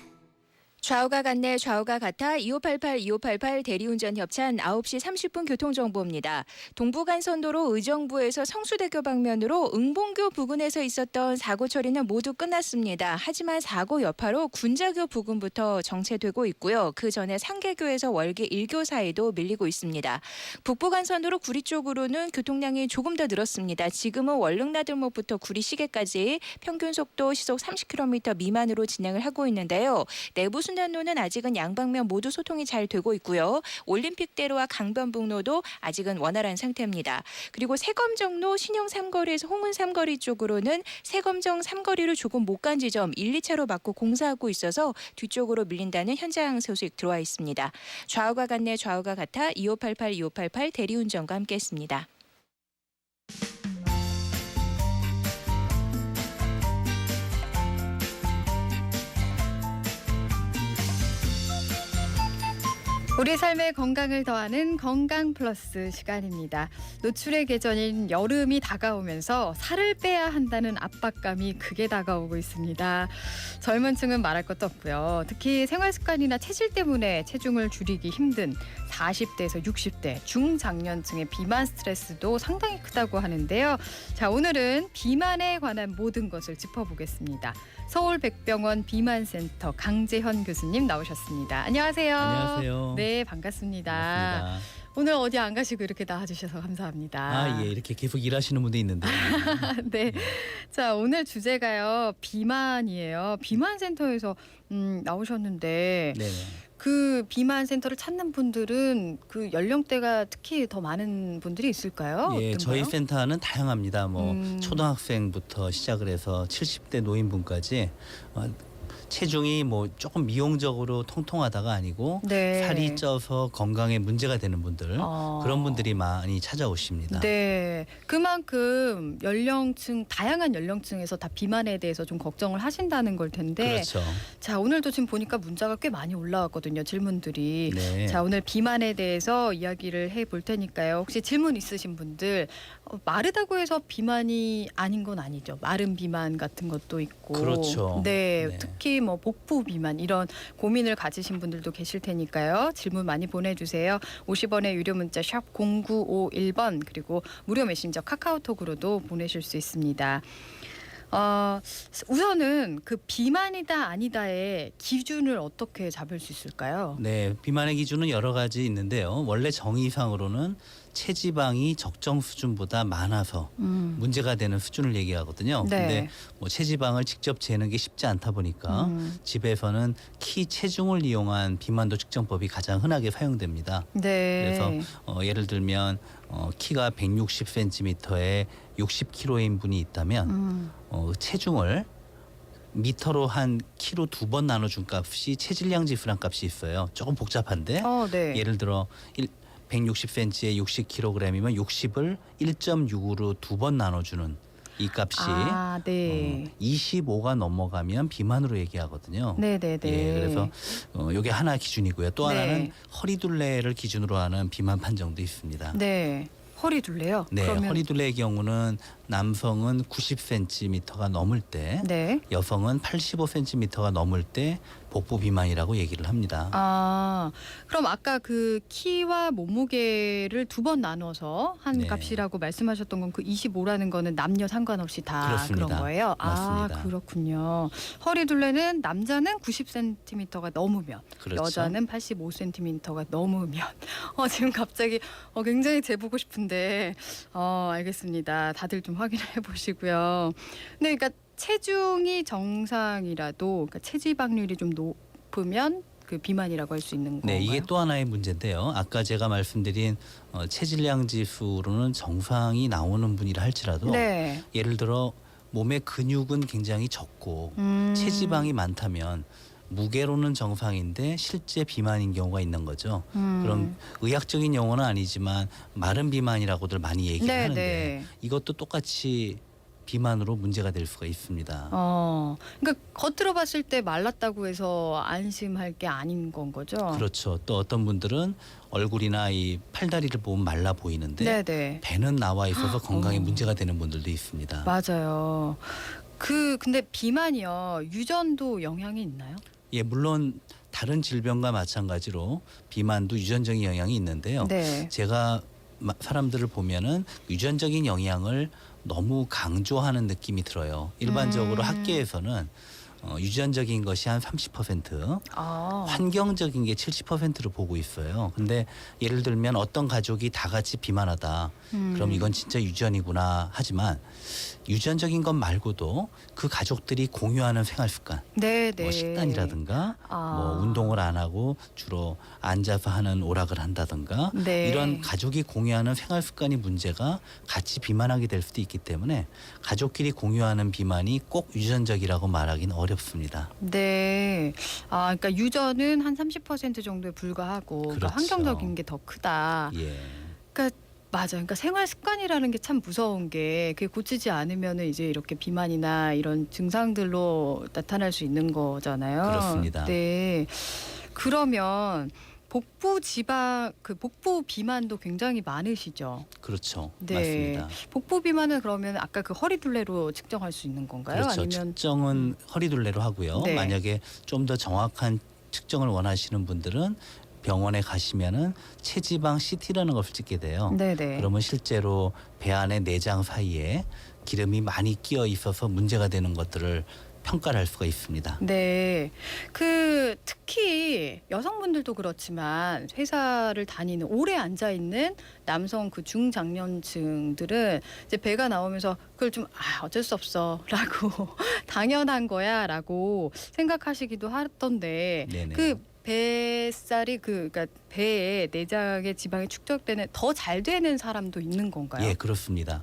좌우가 같네 좌우가 같아 2588 대리운전 협찬 9시 30분 교통정보입니다. 동부간선도로 의정부에서 성수대교 방면으로 응봉교 부근에서 있었던 사고 처리는 모두 끝났습니다. 하지만 사고 여파로 군자교 부근부터 정체되고 있고요. 그 전에 상계교에서 월계 1교 사이도 밀리고 있습니다. 북부간선도로 구리 쪽으로는 교통량이 조금 더 늘었습니다. 지금은 월릉나들목부터 구리시계까지 평균 속도 시속 30km 미만으로 진행을 하고 있는데요. 내부 순환로는 아직은 양방면 모두 소통이 잘 되고 있고요. 올림픽대로와 강변북로도 아직은 원활한 상태입니다. 그리고 세검정로 신영 삼거리에서 홍은 삼거리 쪽으로는 세검정 삼거리를 조금 못 간 지점 1, 2차로 막고 공사하고 있어서 뒤쪽으로 밀린다는 현장 소식 들어와 있습니다. 좌우가 같네 좌우가 같아 2588 대리운전과 함께했습니다. 우리 삶의 건강을 더하는 건강 플러스 시간입니다. 노출의 계절인 여름이 다가오면서 살을 빼야 한다는 압박감이 크게 다가오고 있습니다. 젊은 층은 말할 것도 없고요. 특히 생활 습관이나 체질 때문에 체중을 줄이기 힘든 40대에서 60대 중장년층의 비만 스트레스도 상당히 크다고 하는데요. 자, 오늘은 비만에 관한 모든 것을 짚어보겠습니다. 서울백병원 비만센터 강재현 교수님 나오셨습니다. 안녕하세요. 안녕하세요. 네, 반갑습니다. 반갑습니다. 오늘 어디 안 가시고 이렇게 나와주셔서 감사합니다. 아, 예, 이렇게 계속 일하시는 분도 있는데. 네. 자, 오늘 주제가요. 비만이에요. 비만센터에서 나오셨는데 네. 그 비만센터를 찾는 분들은 그 연령대가 특히 더 많은 분들이 있을까요? 예, 어떤가요? 저희 센터는 다양합니다. 뭐 초등학생부터 시작을 해서 70대 노인분까지 체중이 뭐 조금 미용적으로 통통하다가 아니고 네. 살이 쪄서 건강에 문제가 되는 분들 그런 분들이 많이 찾아오십니다. 네, 그만큼 연령층 다양한 연령층에서 다 비만에 대해서 좀 걱정을 하신다는 걸 텐데. 그렇죠. 자, 오늘도 지금 보니까 문자가 꽤 많이 올라왔거든요. 질문들이. 네. 자, 오늘 비만에 대해서 이야기를 해볼 테니까요. 혹시 질문 있으신 분들 마르다고 해서 비만이 아닌 건 아니죠. 마른 비만 같은 것도 있고. 그렇죠. 네, 네. 특히 뭐 복부 비만 이런 고민을 가지신 분들도 계실 테니까요. 질문 많이 보내주세요. 50원의 유료 문자 샵 0951번 그리고 무료 메신저 카카오톡으로도 보내실 수 있습니다. 우선은 그 비만이다 아니다의 기준을 어떻게 잡을 수 있을까요? 네, 비만의 기준은 여러 가지 있는데요. 원래 정의상으로는 체지방이 적정 수준보다 많아서 문제가 되는 수준을 얘기하거든요. 네. 근데 뭐 체지방을 직접 재는 게 쉽지 않다 보니까 집에서는 키 체중을 이용한 비만도 측정법이 가장 흔하게 사용됩니다. 네. 그래서 예를 들면 키가 160cm에 60kg인 분이 있다면 체중을 미터로 한 키로 2번 나눠준 값이 체질량 지수란 값이 있어요. 조금 복잡한데 네. 예를 들어 160cm에 60kg이면 60을 1.6으로 2번 나눠주는 이 값이 네. 25가 넘어가면 비만으로 얘기하거든요. 네네네. 예, 그래서 이게 하나 기준이고요. 또 네. 하나는 허리둘레를 기준으로 하는 비만 판정도 있습니다. 네. 허리둘레요? 네, 그러면... 허리둘레의 경우는 남성은 90cm가 넘을 때, 네. 여성은 85cm가 넘을 때 복부 비만이라고 얘기를 합니다. 그럼 아까 그 키와 몸무게를 2번 나눠서 한 네. 값이라고 말씀하셨던 건 그 25라는 거는 남녀 상관없이 다 그렇습니다. 그런 거예요? 맞습니다. 그렇군요. 허리둘레는 남자는 90cm가 넘으면 그렇죠. 여자는 85cm가 넘으면 지금 갑자기 굉장히 재보고 싶은데 알겠습니다. 다들 좀 확인해 보시고요. 네, 그러니까 체중이 정상이라도 그러니까 체지방률이 좀 높으면 그 비만이라고 할 수 있는 건가요? 네, 이게 또 하나의 문제인데요. 아까 제가 말씀드린 체질량 지수로는 정상이 나오는 분이라 할지라도 네. 예를 들어 몸의 근육은 굉장히 적고 체지방이 많다면 무게로는 정상인데 실제 비만인 경우가 있는 거죠. 그럼 의학적인 용어는 아니지만 마른 비만이라고들 많이 얘기를 네, 하는데 네. 이것도 똑같이 비만으로 문제가 될 수가 있습니다. 그러니까 겉으로 봤을 때 말랐다고 해서 안심할 게 아닌 건 거죠. 그렇죠. 또 어떤 분들은 얼굴이나 이 팔다리를 보면 말라 보이는데 네네. 배는 나와 있어서 건강에 문제가 되는 분들도 있습니다. 맞아요. 근데 비만이요. 유전도 영향이 있나요? 예, 물론 다른 질병과 마찬가지로 비만도 유전적인 영향이 있는데요. 네. 제가 사람들을 보면은 유전적인 영향을 너무 강조하는 느낌이 들어요. 일반적으로 학계에서는 유전적인 것이 한 30%, 환경적인 게 70%로 보고 있어요. 근데 예를 들면 어떤 가족이 다 같이 비만하다. 그럼 이건 진짜 유전이구나 하지만 유전적인 것 말고도 그 가족들이 공유하는 생활 습관, 뭐 식단이라든가 뭐 운동을 안 하고 주로 앉아서 하는 오락을 한다든가 네. 이런 가족이 공유하는 생활 습관이 문제가 같이 비만하게 될 수도 있기 때문에 가족끼리 공유하는 비만이 꼭 유전적이라고 말하기는 어렵습니다. 네. 그러니까 유전은 한 30% 정도에 불과하고 그러니까 그렇죠. 환경적인 게 더 크다. 예. 그러니까 맞아요. 그러니까 생활 습관이라는 게 참 무서운 게 그게 고치지 않으면은 이제 이렇게 비만이나 이런 증상들로 나타날 수 있는 거잖아요. 그렇습니다. 네. 그러면 복부 지방 복부 비만도 굉장히 많으시죠. 그렇죠. 네. 맞습니다. 복부 비만은 그러면 아까 그 허리둘레로 측정할 수 있는 건가요? 그렇죠. 아니면 측정은 허리둘레로 하고요. 네. 만약에 좀 더 정확한 측정을 원하시는 분들은 병원에 가시면은 체지방 CT라는 것을 찍게 돼요. 네네. 그러면 실제로 배 안에 내장 사이에 기름이 많이 끼어 있어서 문제가 되는 것들을 평가를 할 수가 있습니다. 네. 특히 여성분들도 그렇지만 회사를 다니는 오래 앉아 있는 남성 중장년층들은 이제 배가 나오면서 그걸 좀 어쩔 수 없어라고 당연한 거야라고 생각하시기도 하던데 네네. 뱃살이 그러니까 배에 내장의 지방이 축적되는 더 잘 되는 사람도 있는 건가요? 예, 그렇습니다.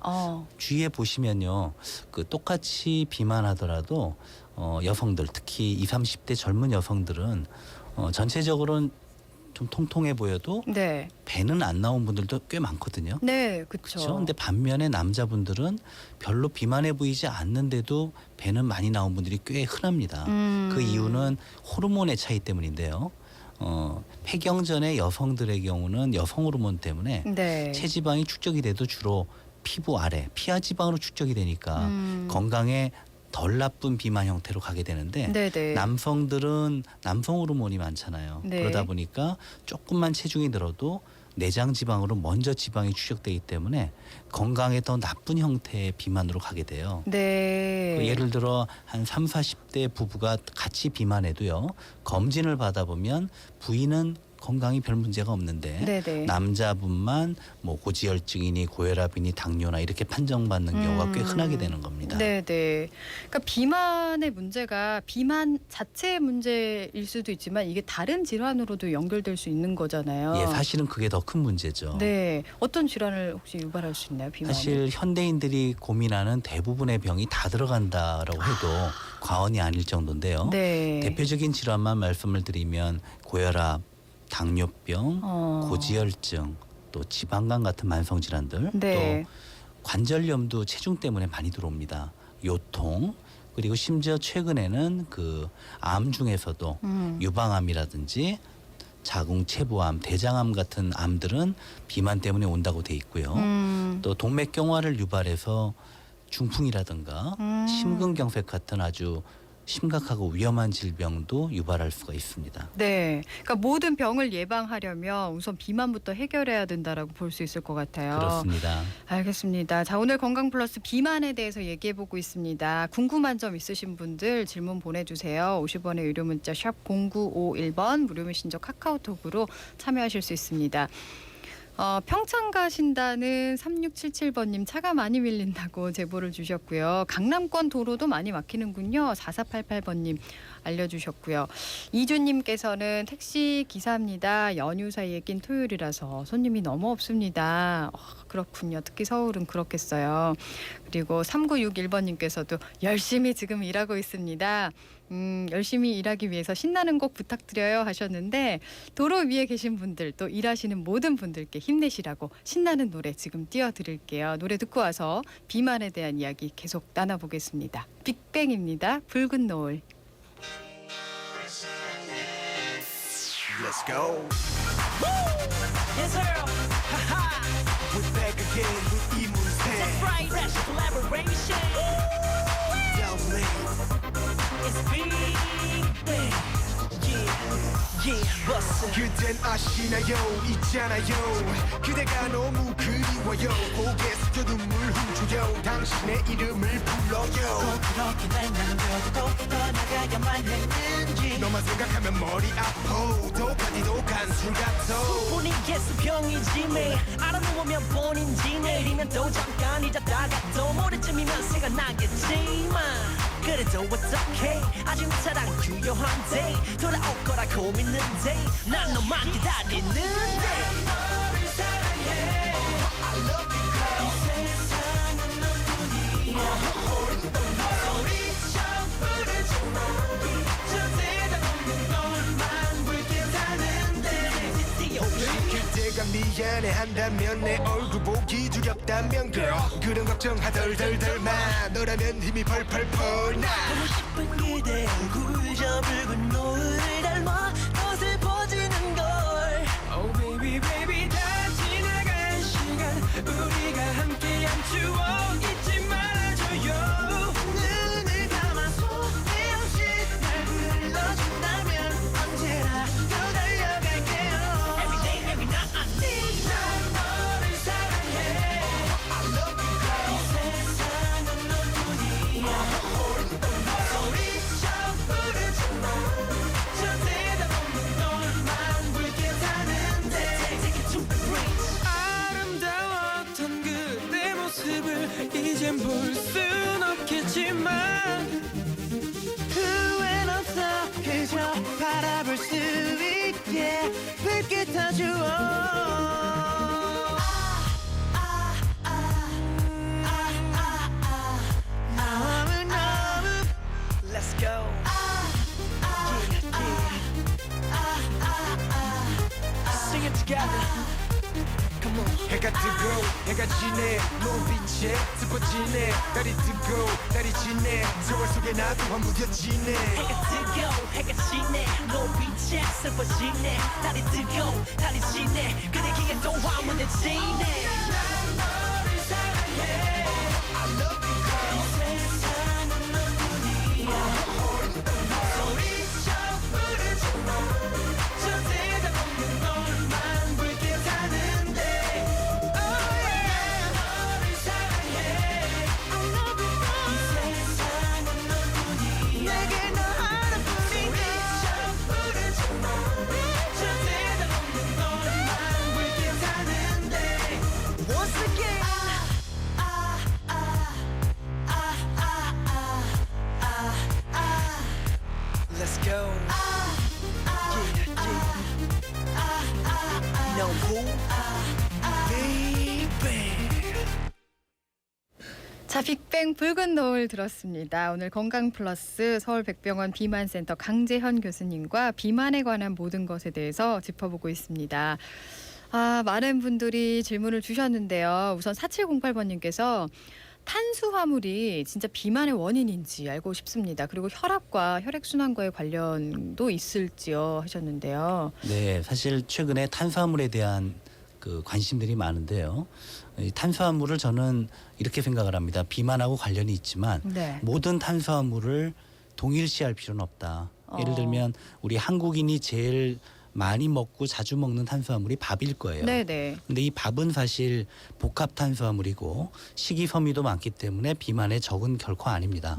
주위에 보시면요, 똑같이 비만하더라도 여성들, 특히 20, 30대 젊은 여성들은 전체적으로는 좀 통통해 보여도 네. 배는 안 나온 분들도 꽤 많거든요. 네, 그렇죠. 근데 반면에 남자분들은 별로 비만해 보이지 않는데도 배는 많이 나온 분들이 꽤 흔합니다. 그 이유는 호르몬의 차이 때문인데요. 폐경 전의 여성들의 경우는 여성 호르몬 때문에 네. 체지방이 축적이 돼도 주로 피부 아래, 피하 지방으로 축적이 되니까 건강에 덜 나쁜 비만 형태로 가게 되는데 네네. 남성들은 남성 호르몬이 많잖아요. 네. 그러다 보니까 조금만 체중이 늘어도 내장 지방으로 먼저 지방이 축적되기 때문에 건강에 더 나쁜 형태의 비만으로 가게 돼요. 네. 예를 들어 한 3, 40대 부부가 같이 비만해도요. 검진을 받아보면 부인은 건강이 별 문제가 없는데 네네. 남자분만 뭐 고지혈증이니 고혈압이니 당뇨나 이렇게 판정받는 경우가 꽤 흔하게 되는 겁니다. 네네. 그러니까 비만의 문제가 비만 자체의 문제일 수도 있지만 이게 다른 질환으로도 연결될 수 있는 거잖아요. 예, 사실은 그게 더 큰 문제죠. 네. 어떤 질환을 혹시 유발할 수 있나요? 비만이? 사실 현대인들이 고민하는 대부분의 병이 다 들어간다라고 해도 과언이 아닐 정도인데요. 네. 대표적인 질환만 말씀을 드리면 고혈압, 당뇨병, 고지혈증, 또 지방간 같은 만성 질환들, 네. 또 관절염도 체중 때문에 많이 들어옵니다. 요통, 그리고 심지어 최근에는 암 중에서도 유방암이라든지 자궁체부암, 대장암 같은 암들은 비만 때문에 온다고 돼 있고요. 또 동맥경화를 유발해서 중풍이라든가 심근경색 같은 아주 심각하고 위험한 질병도 유발할 수가 있습니다. 네. 그러니까 모든 병을 예방하려면 우선 비만부터 해결해야 된다라고 볼 수 있을 것 같아요. 그렇습니다. 알겠습니다. 자, 오늘 건강플러스 비만에 대해서 얘기해보고 있습니다. 궁금한 점 있으신 분들 질문 보내주세요. 50원의 유료 문자 샵 0951번 무료 메신저 카카오톡으로 참여하실 수 있습니다. 평창 가신다는 3677번님 차가 많이 밀린다고 제보를 주셨고요. 강남권 도로도 많이 막히는군요. 4488번님 알려주셨고요. 이주님께서는 택시 기사입니다. 연휴 사이에 낀 토요일이라서 손님이 너무 없습니다. 그렇군요. 특히 서울은 그렇겠어요. 그리고 3961번님께서도 열심히 지금 일하고 있습니다. 열심히 일하기 위해서 신나는 곡 부탁드려요 하셨는데 도로 위에 계신 분들 또 일하시는 모든 분들께 힘내시라고 신나는 노래 지금 띄워드릴게요. 노래 듣고 와서 비만에 대한 이야기 계속 나눠보겠습니다. 빅뱅입니다. 붉은 노을. Let's go. Yes, sir. Haha. We're back again with 이문세. That's right. Fresh collaboration. Lovely. It's Big Bang. Yeah, yeah. What's up? 그댄 아시나요? 있잖아요. 그대가 너무 그리워요. 고개 숙여 눈물 훔쳐요. 당신의 이름을 불러요. 꼭 그렇게 날 남겨두고 떠나가야만 했는지 너만 생각하면 머리 아파. 독하디도 간술 같아. 수분이 예수병이지 매일 알아놓으면 본인지 내일이면 또 잠깐 잊었다가 또 모레쯤이면 생각나겠지만 그래도 어떡해 아직 내 사랑 유효한데 돌아올 거라고 믿는데 난 너만 기다리는데 너를 사랑해 I love you girl 이 세상은 너뿐이야 소리쳐 부르지 마 저 대답 없는 너만 불쾌하는데 그때가 미안해한다면 내 얼굴 보기 두렵다면 girl 그런 걱정 하덜덜덜 마 너라면 힘이 펄펄펄 나 보고 싶은 그대 얼굴 저 붉은 노을 닮아 더 슬퍼지는 걸 Oh baby baby 다 지나간 시간 우리가 함께한 추억 잊지 말아줘요 눈을 감아서 내 없이 날 불러준다면 언제나 더 달려갈게요 Every day every night I need 난 너를 사랑해 I love you girl 이 세상은 너뿐이야 소리쳐 부르지 마 저 대답 없는 너만 불쾌하는데 Take it to the bridge 아름다웠던 그대 모습을 이젠 볼 순 없겠지만 후회는 없어 그저 바라볼 수 있게 붉게 타주어 Let's go. Sing it together. Come on. 해가 뜨고 해가 지네 노빛에 슬퍼지네 달이 뜨고 달이 지네 세월 속에 나도 환무뎌지네 해가 뜨고 해가 지네 노빛에 슬퍼지네 달이 뜨고 달이 지네 그대 기에 또 환무뎌지네 난 너를 사랑해 I love you girl 이 세상은 너뿐이야 소리쳐 부르지 마 저 대답 없는 너만 불쾌하는데 Oh yeah 너를 사랑해 I love you girl 이 세상은 너뿐이야 내게 너 하나뿐이야 소리쳐 부르지 마 저 대답 없는 너만 불쾌하는데 Once again Let's go. No who? Baby. 자, 빅뱅 붉은 노을 들었습니다. 오늘 건강플러스 서울백병원 비만센터 강재현 교수님과 비만에 관한 모든 것에 대해서 짚어보고 있습니다. 많은 분들이 질문을 주셨는데요. 우선 4708번님께서 탄수화물이 진짜 비만의 원인인지 알고 싶습니다. 그리고 혈압과 혈액순환과의 관련도 있을지요 하셨는데요. 네, 사실 최근에 탄수화물에 대한 그 관심들이 많은데요. 이 탄수화물을 저는 이렇게 생각을 합니다. 비만하고 관련이 있지만 네. 모든 탄수화물을 동일시할 필요는 없다. 예를 들면 우리 한국인이 제일 많이 먹고 자주 먹는 탄수화물이 밥일 거예요. 네네. 근데 이 밥은 사실 복합 탄수화물이고 식이섬유도 많기 때문에 비만에 적은 결코 아닙니다.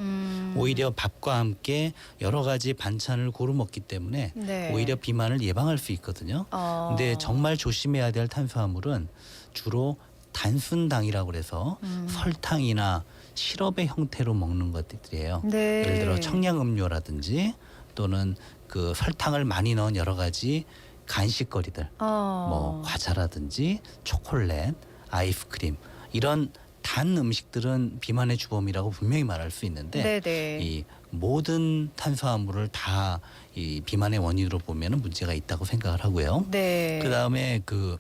오히려 밥과 함께 여러 가지 반찬을 고루 먹기 때문에 네. 오히려 비만을 예방할 수 있거든요. 근데 정말 조심해야 될 탄수화물은 주로 단순당이라고 그래서 설탕이나 시럽의 형태로 먹는 것들이에요. 네. 예를 들어 청량음료라든지 또는 그 설탕을 많이 넣은 여러 가지 간식거리들, 뭐 과자라든지 초콜릿, 아이스크림 이런 단 음식들은 비만의 주범이라고 분명히 말할 수 있는데 네네. 이 모든 탄수화물을 다 이 비만의 원인으로 보면은 문제가 있다고 생각을 하고요. 네. 그다음에 그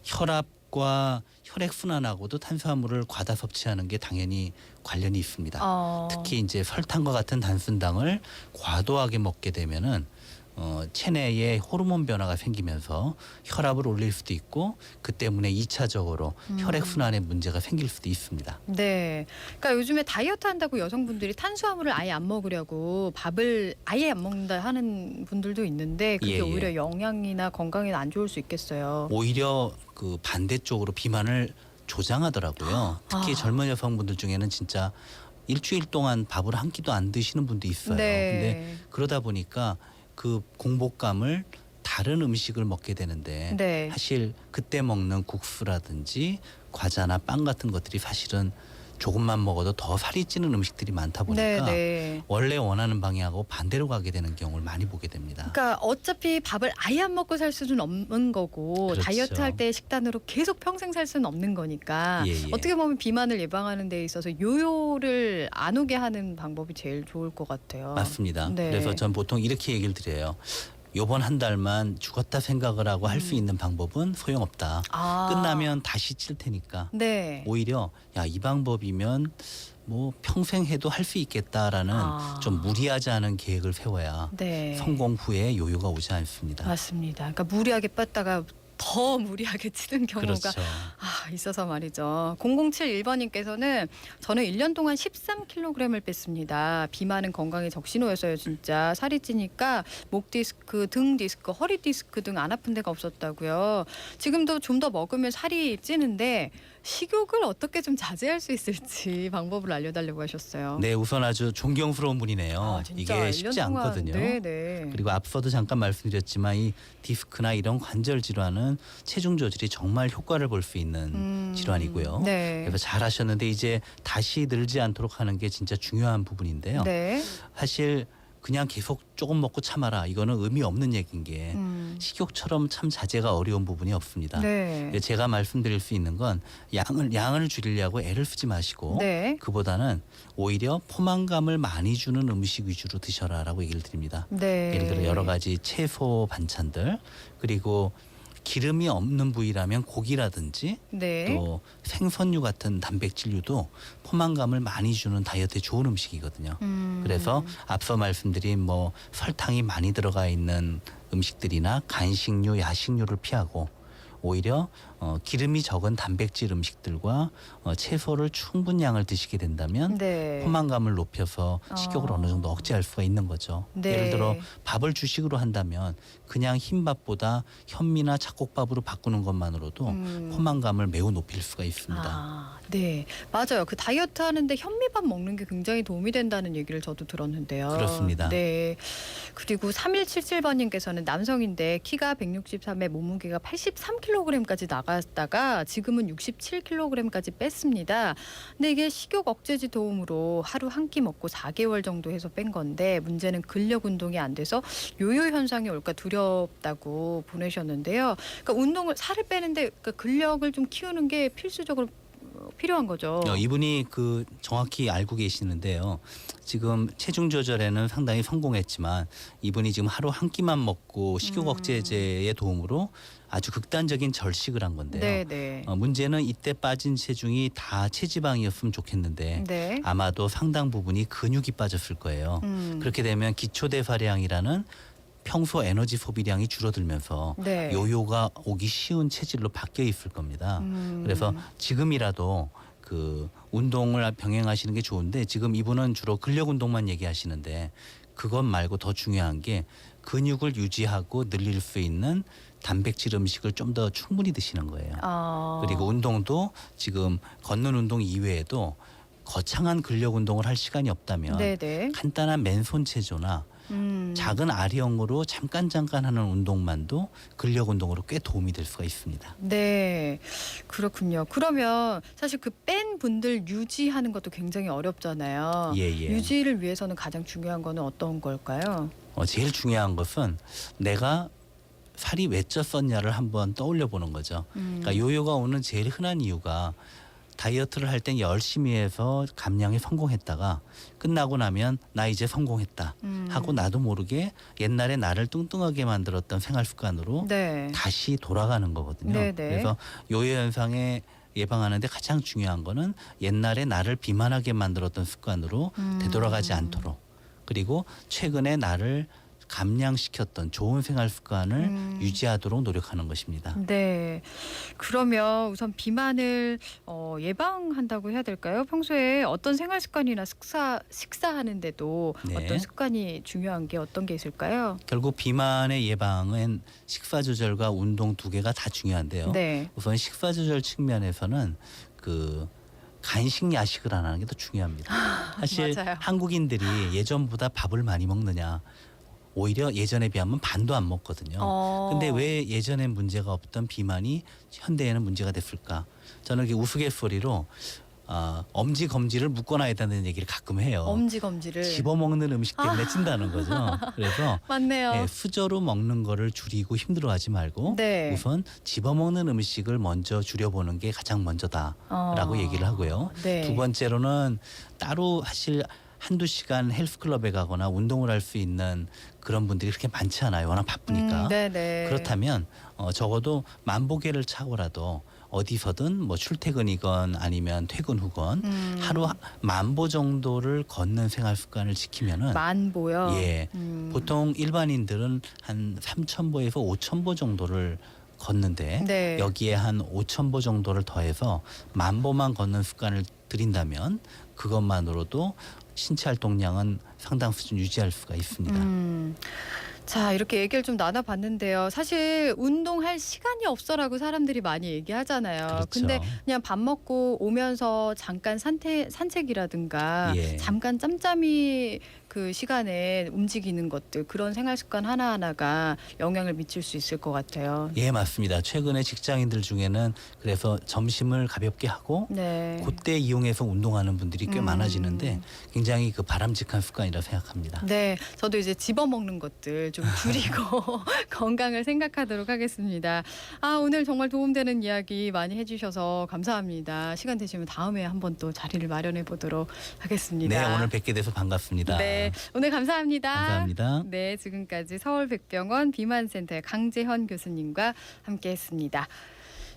혈압과 혈액 순환하고도 탄수화물을 과다 섭취하는 게 당연히 관련이 있습니다. 특히 이제 설탕과 같은 단순당을 과도하게 먹게 되면은 체내에 호르몬 변화가 생기면서 혈압을 올릴 수도 있고 그 때문에 2차적으로 혈액 순환에 문제가 생길 수도 있습니다. 네. 그러니까 요즘에 다이어트 한다고 여성분들이 탄수화물을 아예 안 먹으려고 밥을 아예 안 먹는다 하는 분들도 있는데 그게 예. 오히려 영양이나 건강에 안 좋을 수 있겠어요. 오히려 그 반대쪽으로 비만을 조장하더라고요. 특히 젊은 여성분들 중에는 진짜 일주일 동안 밥을 한 끼도 안 드시는 분도 있어요. 네. 근데 그러다 보니까 그 공복감을 다른 음식을 먹게 되는데 네. 사실 그때 먹는 국수라든지 과자나 빵 같은 것들이 사실은 조금만 먹어도 더 살이 찌는 음식들이 많다 보니까 네. 원래 원하는 방향하고 반대로 가게 되는 경우를 많이 보게 됩니다. 그러니까 어차피 밥을 아예 안 먹고 살 수는 없는 거고 그렇죠. 다이어트 할 때 식단으로 계속 평생 살 수는 없는 거니까 예, 예. 어떻게 보면 비만을 예방하는 데 있어서 요요를 안 오게 하는 방법이 제일 좋을 것 같아요. 맞습니다. 네. 그래서 전 보통 이렇게 얘기를 드려요. 요번 한 달만 죽었다 생각을 하고 할 수 있는 방법은 소용없다. 끝나면 다시 찔 테니까. 네. 오히려 야, 이 방법이면 뭐 평생 해도 할 수 있겠다라는 좀 무리하지 않은 계획을 세워야 네. 성공 후에 요요가 오지 않습니다. 맞습니다. 그러니까 무리하게 뺐다가 더 무리하게 치는 경우가 그렇죠. 있어서 말이죠. 0071번님께서는 저는 1년 동안 13kg을 뺐습니다. 비만은 건강의 적신호였어요. 진짜 살이 찌니까 목 디스크, 등 디스크, 허리 디스크 등 안 아픈 데가 없었다고요. 지금도 좀 더 먹으면 살이 찌는데 식욕을 어떻게 좀 자제할 수 있을지 방법을 알려달라고 하셨어요. 네, 우선 아주 존경스러운 분이네요. 진짜 이게 1년 쉽지 동안, 않거든요. 네네. 그리고 앞서도 잠깐 말씀드렸지만 이 디스크나 이런 관절 질환은 체중 조절이 정말 효과를 볼 수 있는 질환이고요. 네. 그래서 잘하셨는데 이제 다시 늘지 않도록 하는 게 진짜 중요한 부분인데요. 네. 사실 그냥 계속 조금 먹고 참아라 이거는 의미 없는 얘기인 게 식욕처럼 참 자제가 어려운 부분이 없습니다. 네. 제가 말씀드릴 수 있는 건 양을 줄이려고 애를 쓰지 마시고 네. 그보다는 오히려 포만감을 많이 주는 음식 위주로 드셔라라고 얘기를 드립니다. 네. 예를 들어 여러 가지 채소 반찬들 그리고 기름이 없는 부위라면 고기라든지 네. 또 생선류 같은 단백질류도 포만감을 많이 주는 다이어트에 좋은 음식이거든요. 그래서 앞서 말씀드린 뭐 설탕이 많이 들어가 있는 음식들이나 간식류, 야식류를 피하고 오히려 기름이 적은 단백질 음식들과 채소를 충분 양을 드시게 된다면 네. 포만감을 높여서 식욕을 어느 정도 억제할 수가 있는 거죠. 네. 예를 들어 밥을 주식으로 한다면 그냥 흰밥보다 현미나 잡곡밥으로 바꾸는 것만으로도 포만감을 매우 높일 수가 있습니다. 네, 맞아요. 그 다이어트 하는데 현미밥 먹는 게 굉장히 도움이 된다는 얘기를 저도 들었는데요. 그렇습니다. 네. 그리고 3177번님께서는 남성인데 키가 163에 몸무게가 83kg까지 나갔다가 지금은 67kg까지 뺐습니다. 근데 이게 식욕 억제제 도움으로 하루 한 끼 먹고 4개월 정도 해서 뺀 건데 문제는 근력 운동이 안 돼서 요요 현상이 올까 두렵다고 보내셨는데요. 그러니까 운동을 살을 빼는데 그러니까 근력을 좀 키우는 게 필수적으로 필요한 거죠. 이분이 그 정확히 알고 계시는데요. 지금 체중 조절에는 상당히 성공했지만 이분이 지금 하루 한 끼만 먹고 식욕 억제제의 도움으로 아주 극단적인 절식을 한 건데요. 네네. 문제는 이때 빠진 체중이 다 체지방이었으면 좋겠는데 네. 아마도 상당 부분이 근육이 빠졌을 거예요. 그렇게 되면 기초대사량이라는 평소 에너지 소비량이 줄어들면서 네. 요요가 오기 쉬운 체질로 바뀌어 있을 겁니다. 그래서 지금이라도 그 운동을 병행하시는 게 좋은데 지금 이분은 주로 근력 운동만 얘기하시는데 그것 말고 더 중요한 게 근육을 유지하고 늘릴 수 있는 단백질 음식을 좀 더 충분히 드시는 거예요. 그리고 운동도 지금 걷는 운동 이외에도 거창한 근력 운동을 할 시간이 없다면 네네. 간단한 맨손 체조나 작은 아령으로 잠깐 하는 운동만도 근력 운동으로 꽤 도움이 될 수가 있습니다. 네, 그렇군요. 그러면 사실 그 뺀 분들 유지하는 것도 굉장히 어렵잖아요. 예. 유지를 위해서는 가장 중요한 거는 어떤 걸까요? 제일 중요한 것은 내가 살이 왜 쪘었냐를 한번 떠올려 보는 거죠. 그러니까 요요가 오는 제일 흔한 이유가 다이어트를 할 땐 열심히 해서 감량에 성공했다가 끝나고 나면 나 이제 성공했다 하고 나도 모르게 옛날에 나를 뚱뚱하게 만들었던 생활 습관으로 네. 다시 돌아가는 거거든요. 네네. 그래서 요요 현상에 예방하는데 가장 중요한 거는 옛날에 나를 비만하게 만들었던 습관으로 되돌아가지 않도록, 그리고 최근에 나를 감량시켰던 좋은 생활 습관을 유지하도록 노력하는 것입니다. 네. 그러면 우선 비만을 예방한다고 해야 될까요? 평소에 어떤 생활 습관이나 식사하는데도 네. 어떤 습관이 중요한 게 어떤 게 있을까요? 결국 비만의 예방은 식사 조절과 운동 두 개가 다 중요한데요. 네. 우선 식사 조절 측면에서는 그 간식 야식을 안 하는 게 더 중요합니다. 사실 맞아요. 한국인들이 예전보다 밥을 많이 먹느냐? 오히려 예전에 비하면 반도 안 먹거든요. 근데 왜 예전에 문제가 없던 비만이 현대에는 문제가 됐을까? 저는 이렇게 우스갯소리로 엄지 검지를 묶어놔야 된다는 얘기를 가끔 해요. 엄지 검지를 집어먹는 음식 때문에 찐다는 거죠. 그래서 맞네요. 네, 수저로 먹는 거를 줄이고 힘들어하지 말고 네. 우선 집어먹는 음식을 먼저 줄여보는 게 가장 먼저다라고 얘기를 하고요. 네. 두 번째로는 따로 사실 한두 시간 헬스클럽에 가거나 운동을 할 수 있는 그런 분들이 그렇게 많지 않아요. 워낙 바쁘니까. 네네. 그렇다면 적어도 만보계를 차고라도 어디서든 뭐 출퇴근이건 아니면 퇴근 후건 하루 10,000보 정도를 걷는 생활 습관을 지키면은 만보요? 예. 보통 일반인들은 한 3,000보에서 5,000보 정도를 걷는데 네. 여기에 한 5,000보 정도를 더해서 10,000보만 걷는 습관을 들인다면 그것만으로도 신체 활동량은 상당 수준 유지할 수가 있습니다. 자, 이렇게 얘기를 좀 나눠봤는데요. 사실 운동할 시간이 없어라고 사람들이 많이 얘기하잖아요. 그렇죠. 근데 그냥 밥 먹고 오면서 잠깐 산책이라든가 예. 잠깐 짬짬이 그 시간에 움직이는 것들, 그런 생활 습관 하나하나가 영향을 미칠 수 있을 것 같아요. 예, 맞습니다. 최근에 직장인들 중에는 그래서 점심을 가볍게 하고 네. 그때 이용해서 운동하는 분들이 꽤 많아지는데 굉장히 그 바람직한 습관이라 생각합니다. 네, 저도 이제 집어먹는 것들 좀 줄이고 건강을 생각하도록 하겠습니다. 오늘 정말 도움되는 이야기 많이 해주셔서 감사합니다. 시간 되시면 다음에 한번 또 자리를 마련해 보도록 하겠습니다. 네, 오늘 뵙게 돼서 반갑습니다. 네, 오늘 감사합니다. 감사합니다. 네, 지금까지 서울백병원 비만센터의 강재현 교수님과 함께했습니다.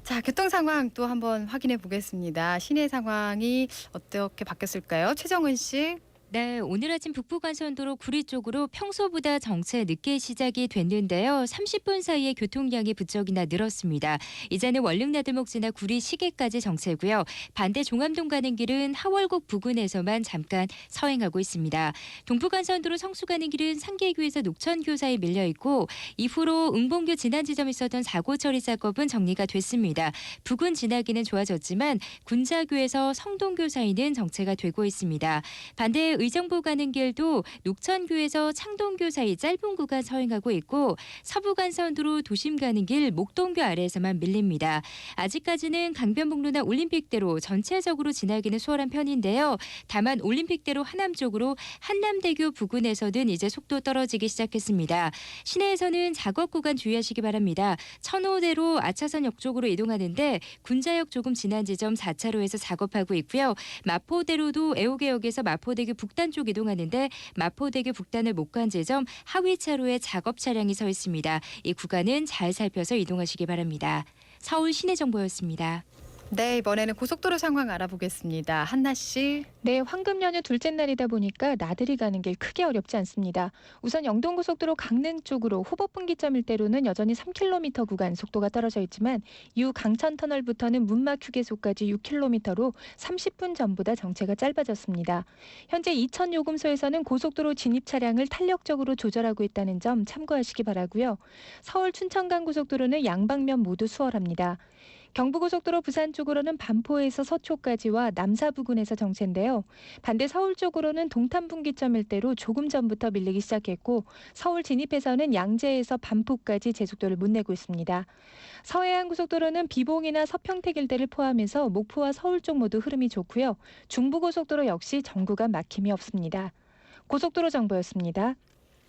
자, 교통 상황 또 한번 확인해 보겠습니다. 시내 상황이 어떻게 바뀌었을까요? 최정은 씨. 네, 오늘 아침 북부간선도로 구리 쪽으로 평소보다 정체 늦게 시작이 됐는데요. 30분 사이에 교통량이 부쩍이나 늘었습니다. 이제는 원릉나들목 지나 구리 시계까지 정체고요. 반대 종암동 가는 길은 하월곡 부근에서만 잠깐 서행하고 있습니다. 동부간선도로 성수 가는 길은 상계교에서 녹천교 사이 밀려 있고 이후로 응봉교 지난 지점에 있었던 사고 처리 작업은 정리가 됐습니다. 부근 지나기는 좋아졌지만 군자교에서 성동교 사이는 정체가 되고 있습니다. 반대 의정부 가는 길도 녹천교에서 창동교 사이 짧은 구간 서행하고 있고 서부간선도로 도심 가는 길 목동교 아래에서만 밀립니다. 아직까지는 강변북로나 올림픽대로 전체적으로 지나기는 수월한 편인데요. 다만 올림픽대로 하남 쪽으로 한남대교 부근에서는 이제 속도 떨어지기 시작했습니다. 시내에서는 작업 구간 주의하시기 바랍니다. 천호대로 아차산역 쪽으로 이동하는데 군자역 조금 지난 지점 4차로에서 작업하고 있고요. 마포대로도 애호개역에서 마포대교 북단 쪽 이동하는데 마포대교 북단을 못 간 지점 하위 차로에 작업 차량이 서 있습니다. 이 구간은 잘 살펴서 이동하시기 바랍니다. 서울 시내 정보였습니다. 네, 이번에는 고속도로 상황 알아보겠습니다. 한나 씨. 네, 황금 연휴 둘째 날이다 보니까 나들이 가는 길 크게 어렵지 않습니다. 우선 영동고속도로 강릉 쪽으로 호법분기점 일대로는 여전히 3km 구간 속도가 떨어져 있지만 이후 강천터널부터는 문막 휴게소까지 6km로 30분 전보다 정체가 짧아졌습니다. 현재 이천요금소에서는 고속도로 진입 차량을 탄력적으로 조절하고 있다는 점 참고하시기 바라고요. 서울 춘천간 고속도로는 양방면 모두 수월합니다. 경부고속도로 부산 쪽으로는 반포에서 서초까지와 남사 부근에서 정체인데요. 반대 서울 쪽으로는 동탄분기점 일대로 조금 전부터 밀리기 시작했고 서울 진입에서는 양재에서 반포까지 제속도를 못 내고 있습니다. 서해안고속도로는 비봉이나 서평택 일대를 포함해서 목포와 서울 쪽 모두 흐름이 좋고요. 중부고속도로 역시 전 구간 막힘이 없습니다. 고속도로 정보였습니다.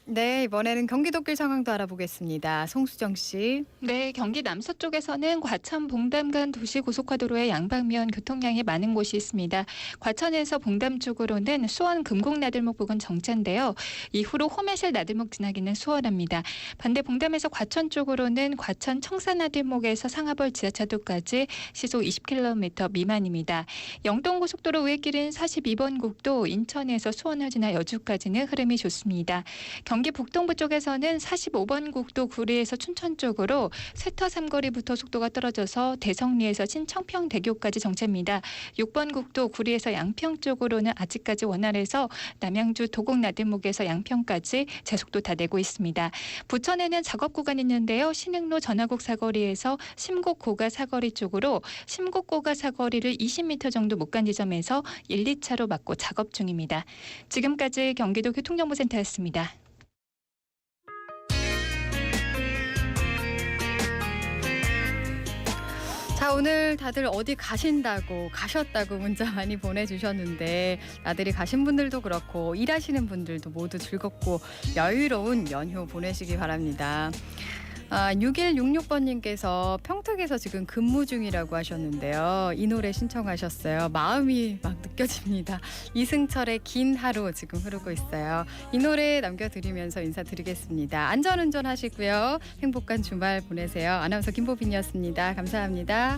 네, 이번에는 경기도길 상황도 알아보겠습니다. 송수정 씨. 네, 경기 남서쪽에서는 과천 봉담 간 도시고속화도로의 양방면 교통량이 많은 곳이 있습니다. 과천에서 봉담 쪽으로는 수원 금곡나들목 부근 정체인데요. 이후로 호매실 나들목 지나기는 수월합니다. 반대 봉담에서 과천 쪽으로는 과천 청산나들목에서 상하벌 지하차도까지 시속 20km 미만입니다. 영동고속도로 우회길은 42번 국도 인천에서 수원을 지나 여주까지는 흐름이 좋습니다. 경기 북동부 쪽에서는 45번 국도 구리에서 춘천 쪽으로 세터 삼거리부터 속도가 떨어져서 대성리에서 신청평대교까지 정체입니다. 6번 국도 구리에서 양평 쪽으로는 아직까지 원활해서 남양주 도곡나들목에서 양평까지 제속도 다 내고 있습니다. 부천에는 작업 구간이 있는데요. 신흥로 전화국 사거리에서 심곡 고가 사거리 쪽으로 심곡 고가 사거리를 20m 정도 못 간 지점에서 1, 2차로 막고 작업 중입니다. 지금까지 경기도 교통정보센터였습니다. 자, 오늘 다들 어디 가셨다고 문자 많이 보내주셨는데 나들이 가신 분들도 그렇고 일하시는 분들도 모두 즐겁고 여유로운 연휴 보내시기 바랍니다. 6166번님께서 평택에서 지금 근무 중이라고 하셨는데요. 이 노래 신청하셨어요. 마음이 막 느껴집니다. 이승철의 긴 하루 지금 흐르고 있어요. 이 노래 남겨드리면서 인사드리겠습니다. 안전운전 하시고요. 행복한 주말 보내세요. 아나운서 김보빈이었습니다. 감사합니다.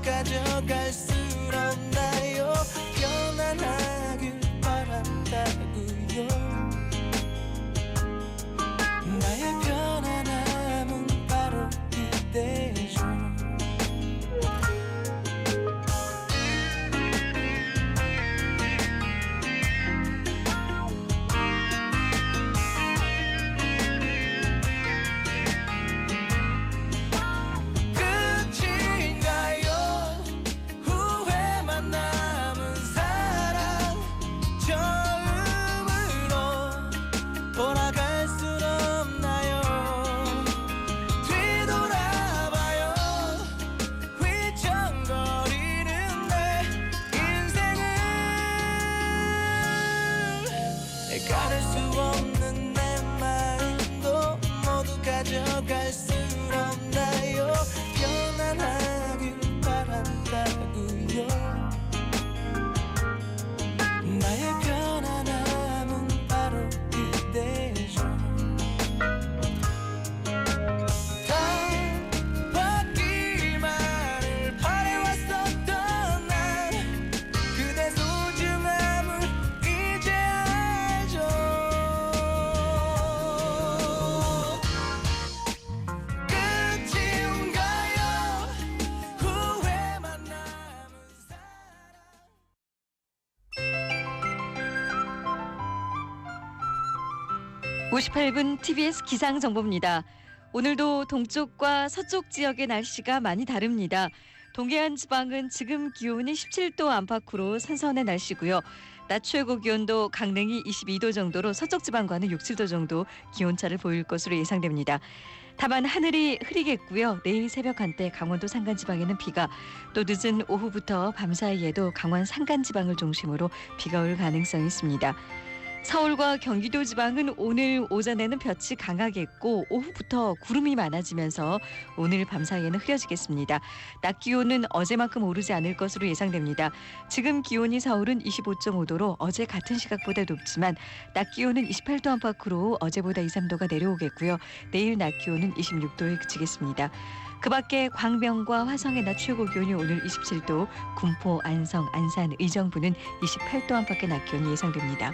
가져갈 수 없나요? 편안하길 바란다고요. 나의 편안함은 바로 이때죠. 가릴 수 없는 내 마음도 모두 가져갈 수 없나요? 편안하길 바란다고요. 나의 편안함은 바로 이때죠. 다 바뀌기만을 바래왔었던 난 그대 소중함을 이제 알죠. 끝인가요? 후회만 남은 58분 TBS 기상정보입니다. 오늘도 동쪽과 서쪽 지역의 날씨가 많이 다릅니다. 동해안 지방은 지금 기온이 17도 안팎으로 선선한 날씨고요. 낮 최고 기온도 강릉이 22도 정도로 서쪽 지방과는 6, 7도 정도 기온차를 보일 것으로 예상됩니다. 다만 하늘이 흐리겠고요. 내일 새벽 한때 강원도 산간지방에는 비가, 또 늦은 오후부터 밤 사이에도 강원 산간지방을 중심으로 비가 올 가능성이 있습니다. 서울과 경기도 지방은 오늘 오전에는 볕이 강하겠고 오후부터 구름이 많아지면서 오늘 밤 사이에는 흐려지겠습니다. 낮 기온은 어제만큼 오르지 않을 것으로 예상됩니다. 지금 기온이 서울은 25.5도로 어제 같은 시각보다 높지만 낮 기온은 28도 안팎으로 어제보다 2, 3도가 내려오겠고요. 내일 낮 기온은 26도에 그치겠습니다. 그 밖에 광명과 화성의 낮 최고 기온이 오늘 27도, 군포, 안성, 안산, 의정부는 28도 안팎의 낮 기온이 예상됩니다.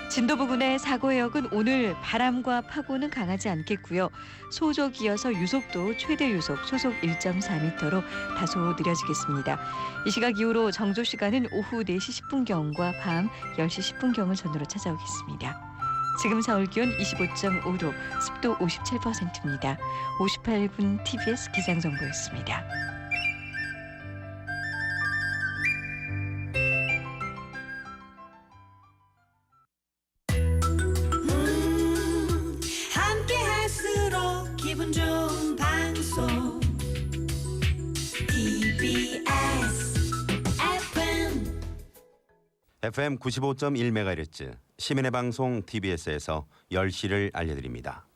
진도 부근의 사고해역은 오늘 바람과 파고는 강하지 않겠고요. 소속 이어서 유속도 최대 유속 소속 1.4m로 다소 느려지겠습니다. 이 시각 이후로 정조 시간은 오후 4시 10분경과 밤 10시 10분경을 전후로 찾아오겠습니다. 지금 서울 기온 25.5도, 습도 57%입니다. 58분 TBS 기상정보였습니다. 함께 할수록 기분 좋은 방송 TBS FM 95.1MHz 시민의 방송 TBS에서 10시를 알려드립니다.